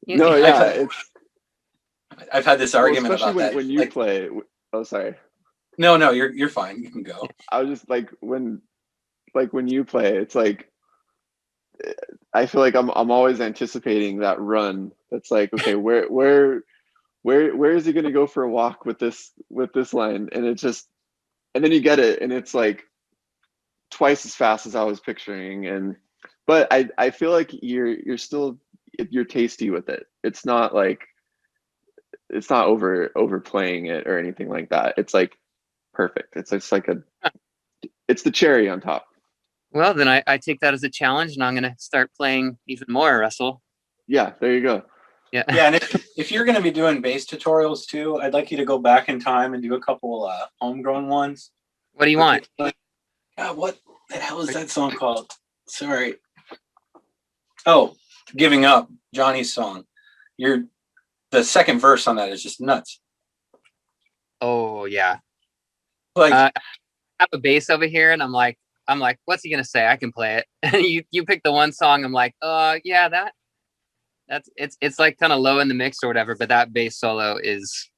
No, yeah, I've had this argument especially about that. when you play. Oh, sorry. No, you're fine. You can go. I was just like when you play, it's like I feel like I'm always anticipating that run. That's like, okay, where is he going to go for a walk with this line? And it just, and then you get it, and it's like twice as fast as I was picturing. But I feel like you're still, you're tasty with it. It's not like, it's not overplaying it or anything like that. It's like perfect. It's just like it's the cherry on top. well, then I take that as a challenge, and I'm going to start playing even more, Russell. Yeah, there you go. Yeah. Yeah, and if you're going to be doing bass tutorials too, I'd like you to go back in time and do a couple homegrown ones. What do you want? God, what the hell is that song called? Sorry. Oh, Giving Up, Johnny's song. The second verse on that is just nuts. Oh yeah. Like I have a bass over here, and I'm like, what's he gonna say? I can play it. And you pick the one song. I'm like, yeah, it's like kind of low in the mix or whatever. But that bass solo is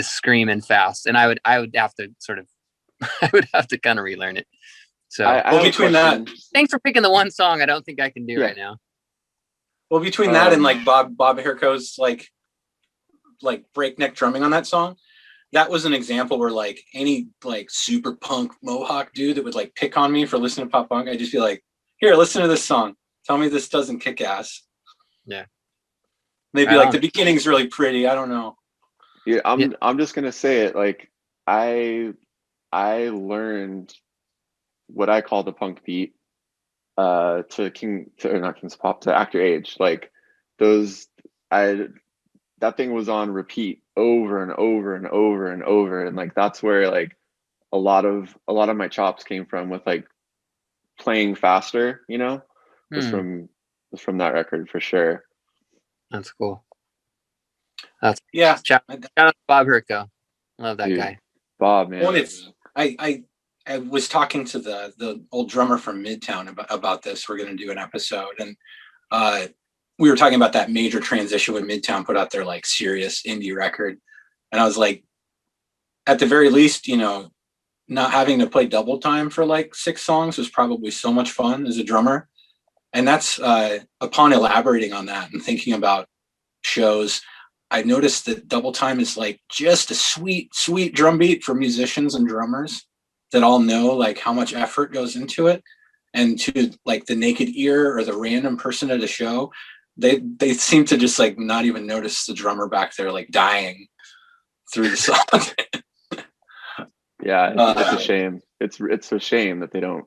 screaming fast, and I would have to sort of, I would have to kind of relearn it. So I between that, thanks for picking the one song I don't think I can do right now. Well, between that and like Bob Hirko's like breakneck drumming on that song, that was an example where like any like super punk Mohawk dude that would like pick on me for listening to pop punk, I'd just be like, here, listen to this song. Tell me this doesn't kick ass. Yeah. They'd be like, the beginning's really pretty. I don't know. Yeah, I'm just gonna say it. Like I learned what I call the punk beat to Actor Age. Like that thing was on repeat over and over and over and over, and like that's where like a lot of my chops came from, with like playing faster, was from that record for sure. That's cool. That's shout out to Bob Hirko. Love that guy. Bob, man. Well, I was talking to the old drummer from Midtown about this. We're going to do an episode, and we were talking about that major transition when Midtown put out their like serious indie record. And I was like, at the very least, not having to play double time for like 6 songs was probably so much fun as a drummer. And that's upon elaborating on that and thinking about shows, I noticed that double time is like just a sweet, sweet drum beat for musicians and drummers that all know like how much effort goes into it. And to like the naked ear or the random person at a show, they seem to just like not even notice the drummer back there like dying through the song. Yeah, it's a shame. It's a shame that they don't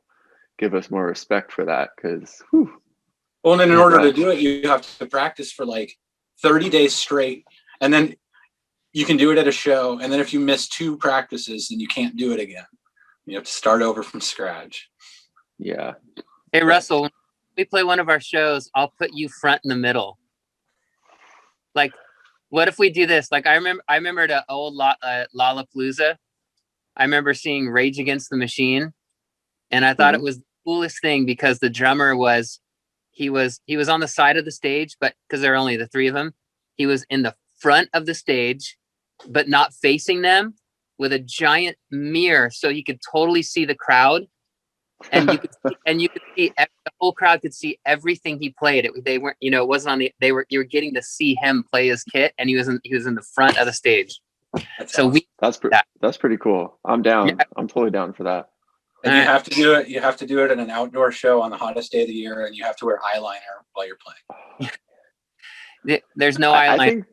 give us more respect for that, because well, and then in order to do it, you have to practice for like 30 days straight, and then you can do it at a show, and then if you miss 2 practices, then you can't do it again. You have to start over from scratch. Yeah. Hey Russell, when we play one of our shows, I'll put you front in the middle. Like, what if we do this? Like, I remember the old Lollapalooza. I remember seeing Rage Against the Machine, and I thought it was the coolest thing because the drummer was on the side of the stage, but because there were only the 3 of them, he was in the front of the stage, but not facing them, with a giant mirror so he could totally see the crowd. And you could see the whole crowd could see everything he played. They weren't, it wasn't on you were getting to see him play his kit, and he was in the front of the stage. That's pretty cool. I'm down. Yeah. I'm totally down for that. And you have to do it. You have to do it at an outdoor show on the hottest day of the year, and you have to wear eyeliner while you're playing. There's no eyeliner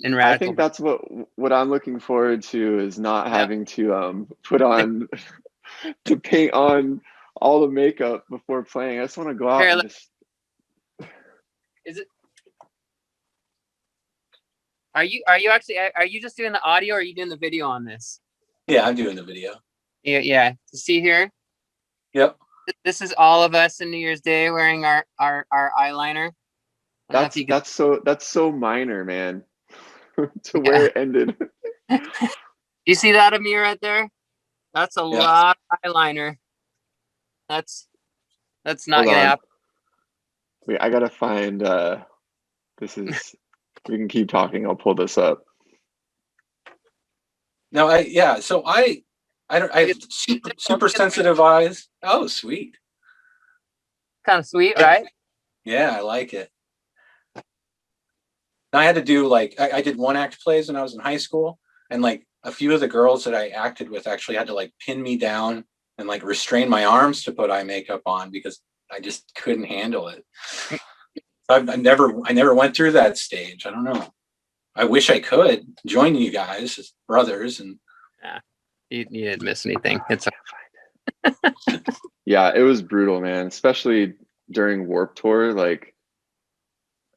in Radical. I think that's what I'm looking forward to, is not having to put on to paint on all the makeup before playing. I just want to go out and just. Is it? Are you just doing the audio, or are you doing the video on this? Yeah, I'm doing the video. Yeah. See here? Yep. This is all of us in New Year's Day wearing our eyeliner. That's so minor, man. To where it ended. You see that, Amir, right there? That's a lot of eyeliner. That's That's not Hold gonna on. happen. Wait, I gotta find. This is. We can keep talking. I'll pull this up. No, so I have super sensitive eyes. Oh, sweet. Kind of sweet, right? Yeah, I like it. I had to do like I did one act plays when I was in high school, and like a few of the girls that I acted with actually had to like pin me down and like restrain my arms to put eye makeup on because I just couldn't handle it. I never went through that stage. I don't know. I wish I could join you guys as brothers. And you didn't miss anything. It's Yeah, it was brutal, man. Especially during Warped Tour. Like,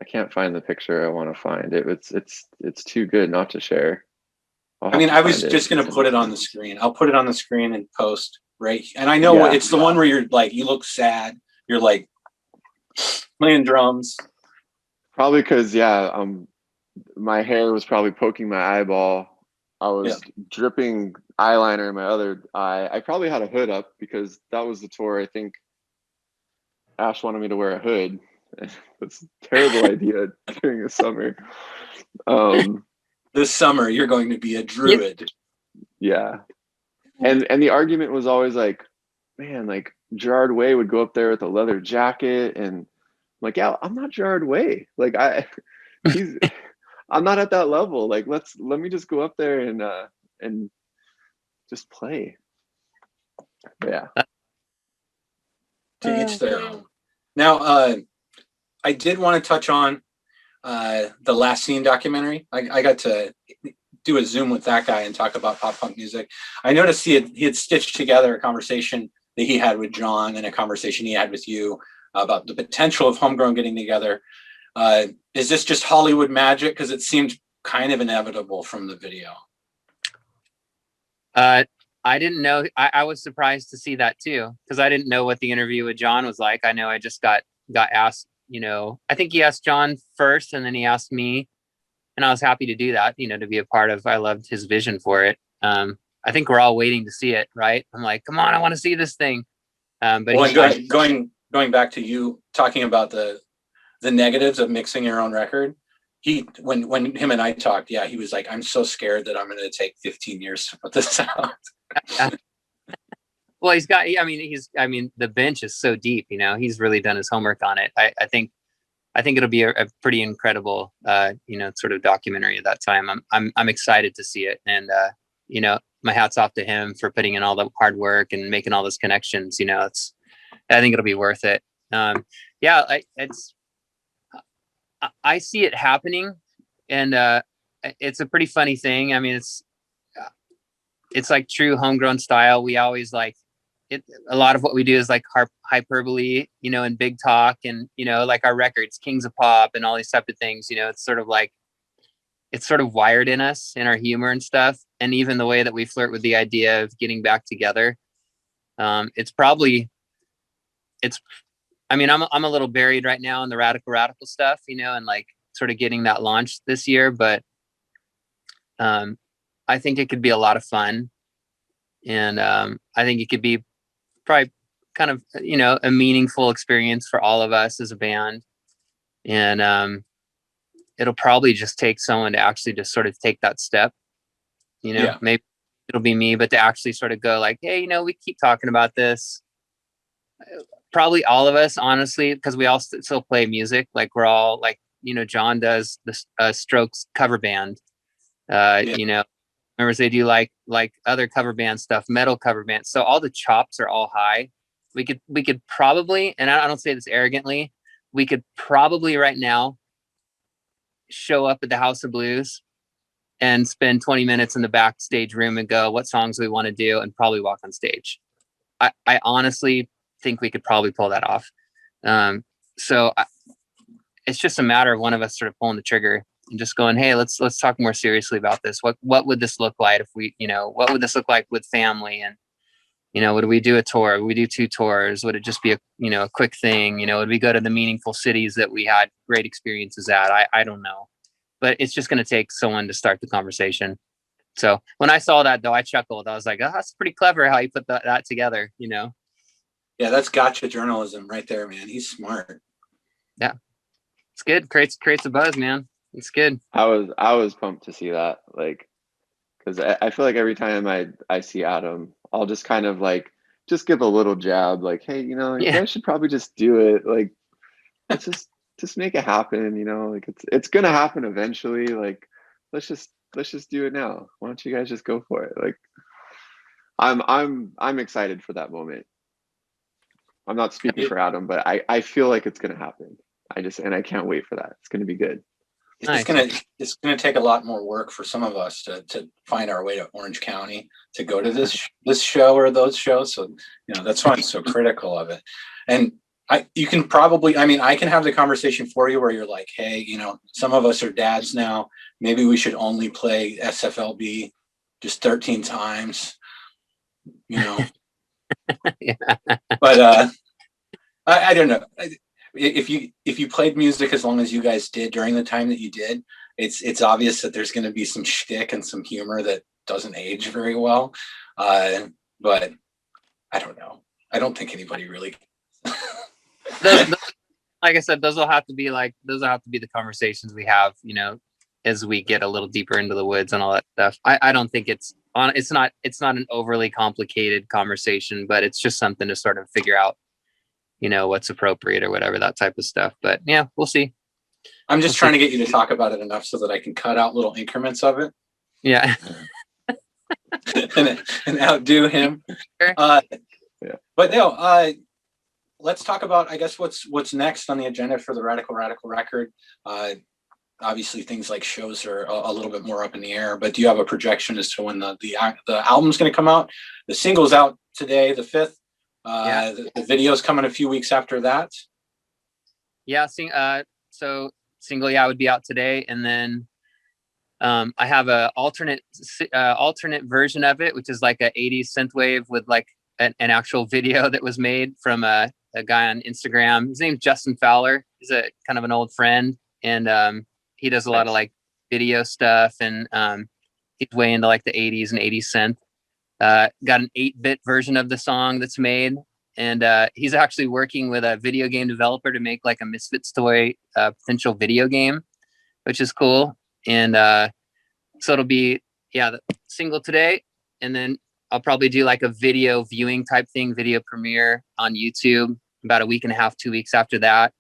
I can't find the picture I want to find. It's too good not to share. I mean, I was just gonna put it on the screen. I'll put it on the screen and post, right? And I know it's the one where you're like, you look sad. You're like playing drums. Probably because my hair was probably poking my eyeball. I was dripping eyeliner in my other eye. I probably had a hood up because that was the tour. I think Ash wanted me to wear a hood. That's a terrible idea during the summer. This summer, you're going to be a druid. Yeah. And the argument was always like, man, like Gerard Way would go up there with a leather jacket, and I'm like, yeah, I'm not Gerard Way. Like I'm not at that level. Like let me just go up there and just play. But yeah. To each their own. Now, I did want to touch on the Last Scene documentary. I got to do a Zoom with that guy and talk about pop punk music. I noticed he had stitched together a conversation that he had with John and a conversation he had with you about the potential of Homegrown getting together. Is this just Hollywood magic? Because it seemed kind of inevitable from the video. I didn't know. I was surprised to see that too, because I didn't know what the interview with John was like. I know I just got asked, I think he asked John first and then he asked me, and I was happy to do that, to be a part of. I loved his vision for it. I think we're all waiting to see it, right? I'm like, come on, I want to see this thing. But going back to you talking about the negatives of mixing your own record. When him and I talked, he was like, I'm so scared that I'm going to take 15 years to put this out. Well, the bench is so deep, he's really done his homework on it. I think it'll be a pretty incredible, sort of documentary at that time. I'm excited to see it. And, my hat's off to him for putting in all the hard work and making all those connections. I think it'll be worth it. I see it happening, and it's a pretty funny thing. I mean, it's like true homegrown style. We always like it. A lot of what we do is like hyperbole, and big talk, and like our records, Kings of Pop, and all these type of things. It's sort of wired in us, in our humor and stuff, and even the way that we flirt with the idea of getting back together. I'm a little buried right now in the radical stuff, and like sort of getting that launched this year, but I think it could be a lot of fun. And I think it could be probably kind of, a meaningful experience for all of us as a band. And it'll probably just take someone to actually just sort of take that step, maybe it'll be me, but to actually sort of go like, hey, we keep talking about this. Probably all of us, honestly, because we all still play music. Like we're all like, John does the Strokes cover band. Members, they do like other cover band stuff, metal cover bands. So all the chops are all high. We could probably, and I don't say this arrogantly, we could probably right now show up at the House of Blues and spend 20 minutes in the backstage room and go, what songs we want to do, and probably walk on stage. I honestly think we could probably pull that off. It's just a matter of one of us sort of pulling the trigger and just going, hey, let's talk more seriously about this. What would this look like if we, what would this look like with family? And, would we do a tour? Would we do 2 tours? Would it just be a quick thing? Would we go to the meaningful cities that we had great experiences at? I don't know, but it's just going to take someone to start the conversation. So when I saw that though, I chuckled. I was like, oh, that's pretty clever how you put that together, Yeah, that's gotcha journalism right there, man. He's smart. Yeah, it's good. Creates a buzz, man. It's good. I was pumped to see that, like, because I feel like every time I see Adam, I'll just kind of like just give a little jab, like, hey, you know, you Yeah. guys should probably just do it. Like, let's just make it happen, you know, like it's gonna happen eventually. Like, let's just do it now. Why don't you guys just go for it? Like, I'm excited for that moment. I'm not speaking for Adam, but I feel like it's gonna happen. I can't wait for that. It's gonna be good. It's gonna take a lot more work for some of us to find our way to Orange County to go to this show or those shows. So, you know, that's why I'm so critical of it. And you can probably, I mean, I can have the conversation for you where you're like, hey, you know, some of us are dads now. Maybe we should only play SFLB just 13 times, you know. Yeah. But I don't know. If you played music as long as you guys did during the time that you did, it's obvious that there's going to be some shtick and some humor that doesn't age very well. But I don't know. I don't think anybody really. those, like I said, those will have to be the conversations we have, you know, as we get a little deeper into the woods and all that stuff. I don't think it's not an overly complicated conversation, but it's just something to sort of figure out, you know, what's appropriate or whatever, that type of stuff. But yeah, we'll see. I'm just trying to get you to talk about it enough so that I can cut out little increments of it. Yeah. and outdo him. Yeah. But no, let's talk about, I guess, what's next on the agenda for the Radical record. Obviously, things like shows are a little bit more up in the air. But do you have a projection as to when the album's going to come out? The single's out today, the 5th. Yeah. The video's coming a few weeks after that. Yeah. So single, yeah, would be out today, and then I have a alternate version of it, which is like a 80s synthwave with like an actual video that was made from a guy on Instagram. His name's Justin Fowler. He's a kind of an old friend, and he does a lot of like video stuff, and he's way into like the 80s and 80s synth. Got an 8-bit version of the song that's made, and he's actually working with a video game developer to make like a Misfits toy potential video game, which is cool. And so it'll be, yeah, the single today, and then I'll probably do like a video viewing type thing, video premiere on YouTube about a week and a half, 2 weeks after that,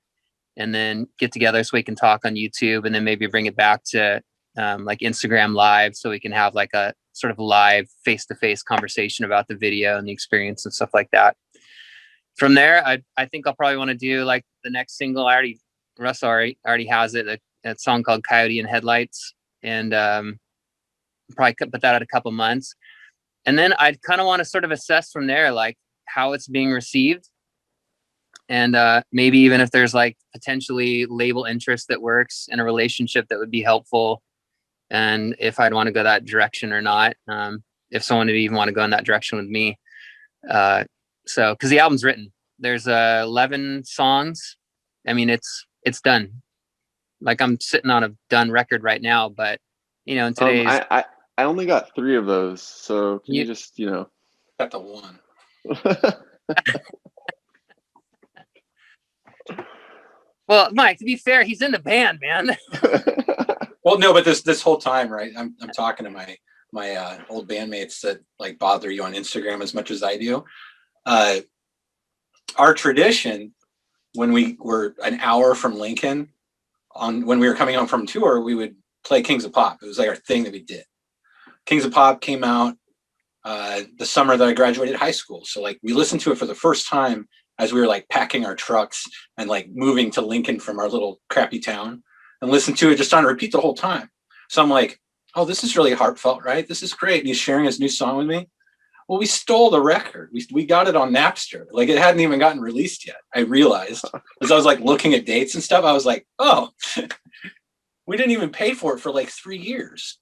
and then get together so we can talk on YouTube, and then maybe bring it back to like Instagram Live so we can have like a sort of live face-to-face conversation about the video and the experience and stuff like that. From there, I think I'll probably want to do like the next single. Russ already has it, a song called Coyote and Headlights, and probably put that out a couple months. And then I'd kind of want to sort of assess from there, like how it's being received. And maybe even if there's like potentially label interest that works in a relationship that would be helpful. And if I'd want to go that direction or not, if someone would even want to go in that direction with me. So, cause the album's written, there's 11 songs. I mean, it's done. Like I'm sitting on a done record right now, but you know, in today's, I only got 3 of those. So can you just, you know, got the one. Well, Mike, to be fair, he's in the band, man. Well, no, but this whole time, right? I'm talking to my old bandmates that like bother you on Instagram as much as I do. Our tradition, when we were an hour from Lincoln, when we were coming home from tour, we would play Kings of Pop. It was like our thing that we did. Kings of Pop came out the summer that I graduated high school. So like we listened to it for the first time as we were like packing our trucks and like moving to Lincoln from our little crappy town, and listened to it just on repeat the whole time. So I'm like, oh, this is really heartfelt, right? This is great. And he's sharing his new song with me. Well, we stole the record. We got it on Napster. Like it hadn't even gotten released yet. I realized as I was like looking at dates and stuff, I was like, oh, we didn't even pay for it for like 3 years.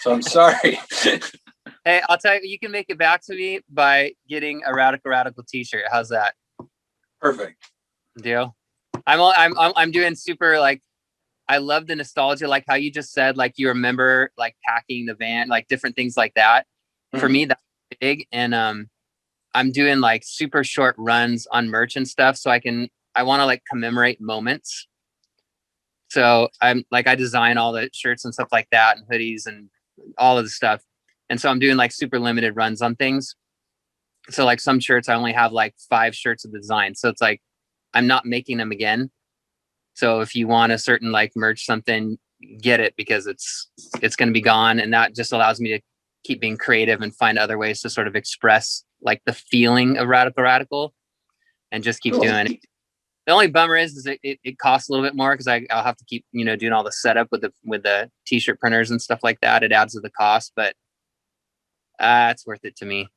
So I'm sorry. Hey, I'll tell you, you can make it back to me by getting a Radical t-shirt. How's that? Perfect. Deal. I'm doing super, like, I love the nostalgia, like how you just said, like you remember like packing the van, like different things like that. Mm-hmm. For me, that's big. And I'm doing like super short runs on merch and stuff. So I want to like commemorate moments. So I design all the shirts and stuff like that and hoodies and all of the stuff. And so I'm doing like super limited runs on things. So like some shirts, I only have like 5 shirts of the design. So it's like, I'm not making them again. So if you want a certain like merch something, get it, because it's going to be gone. And that just allows me to keep being creative and find other ways to sort of express like the feeling of Radical Radical and just keep doing it. The only bummer is it costs a little bit more because I'll have to keep, doing all the setup with the t-shirt printers and stuff like that. It adds to the cost, but it's worth it to me,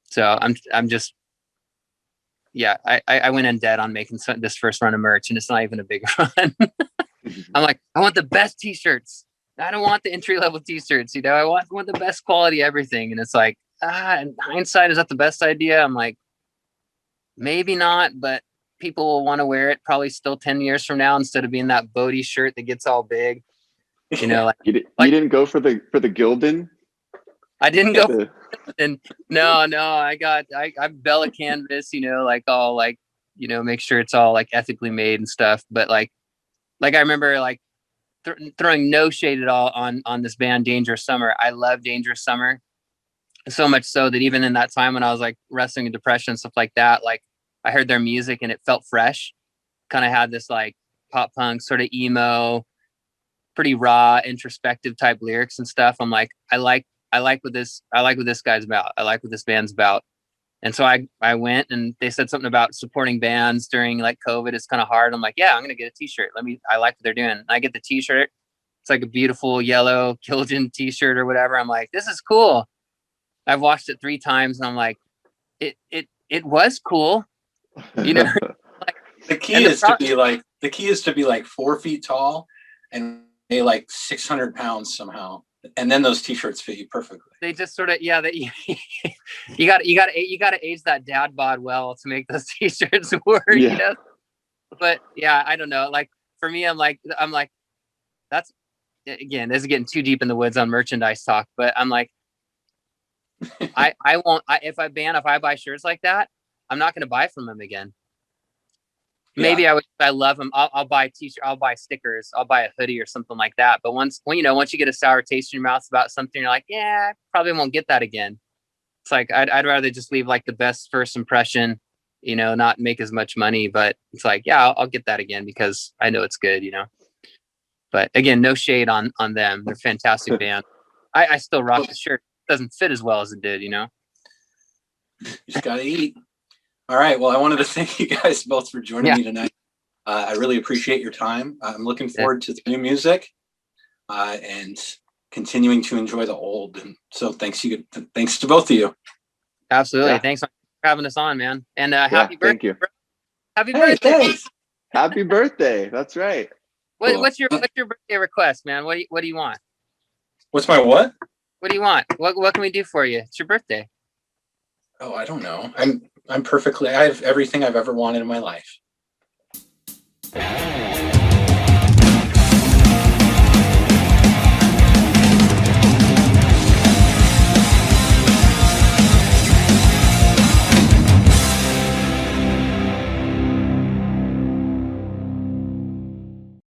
So I'm just, yeah, I went in debt on making this first run of merch, and it's not even a big run. I'm like, I want the best t-shirts. I don't want the entry-level t-shirts, I want the best quality everything. And it's like, in hindsight, is that the best idea? I'm like, maybe not, but people will want to wear it probably still 10 years from now instead of being that Bodie shirt that gets all big. You didn't go for the Gildan? I didn't go. And no, I Bella canvas, like all like, make sure it's all like ethically made and stuff. But like I remember like throwing no shade at all on this band Dangerous Summer. I love Dangerous Summer so much so that even in that time when I was like wrestling with depression and stuff like that, like I heard their music and it felt fresh. Kind of had this like pop punk sort of emo, pretty raw, introspective type lyrics and stuff. I'm like, I like what this guy's about. I like what this band's about. And so I went, and they said something about supporting bands during like COVID. It's kind of hard. I'm like, yeah, I'm going to get a t-shirt. I like what they're doing. And I get the t-shirt. It's like a beautiful yellow Kiljan t-shirt or whatever. I'm like, this is cool. I've watched it 3 times and I'm like, it was cool. Like the key is to be like 4 feet tall and weigh like 600 pounds somehow. And then those t-shirts fit you perfectly. They just sort of, you got to age that dad bod well to make those t-shirts work, But yeah, I don't know. Like for me, I'm like, that's, again, this is getting too deep in the woods on merchandise talk, but I'm like, I won't, if I buy shirts like that, I'm not going to buy from them again. Maybe I love them. I'll buy a t-shirt. I'll buy stickers. I'll buy a hoodie or something like that. But once you get a sour taste in your mouth about something, you're like, yeah, I probably won't get that again. It's like, I'd rather just leave like the best first impression, not make as much money, but it's like, yeah, I'll get that again because I know it's good, But again, no shade on them. They're a fantastic band. I still rock the shirt. It doesn't fit as well as it did, You just got to eat. All right. Well, I wanted to thank you guys both for joining me tonight. I really appreciate your time. I'm looking forward to the new music and continuing to enjoy the old. And so thanks to both of you. Absolutely. Yeah. Thanks for having us on, man. And happy birthday. Thank you. Happy birthday. Thanks. Happy birthday. That's right. Cool. What's your birthday request, man? What do you want? What's my what? What do you want? What can we do for you? It's your birthday. Oh, I don't know. I have everything I've ever wanted in my life.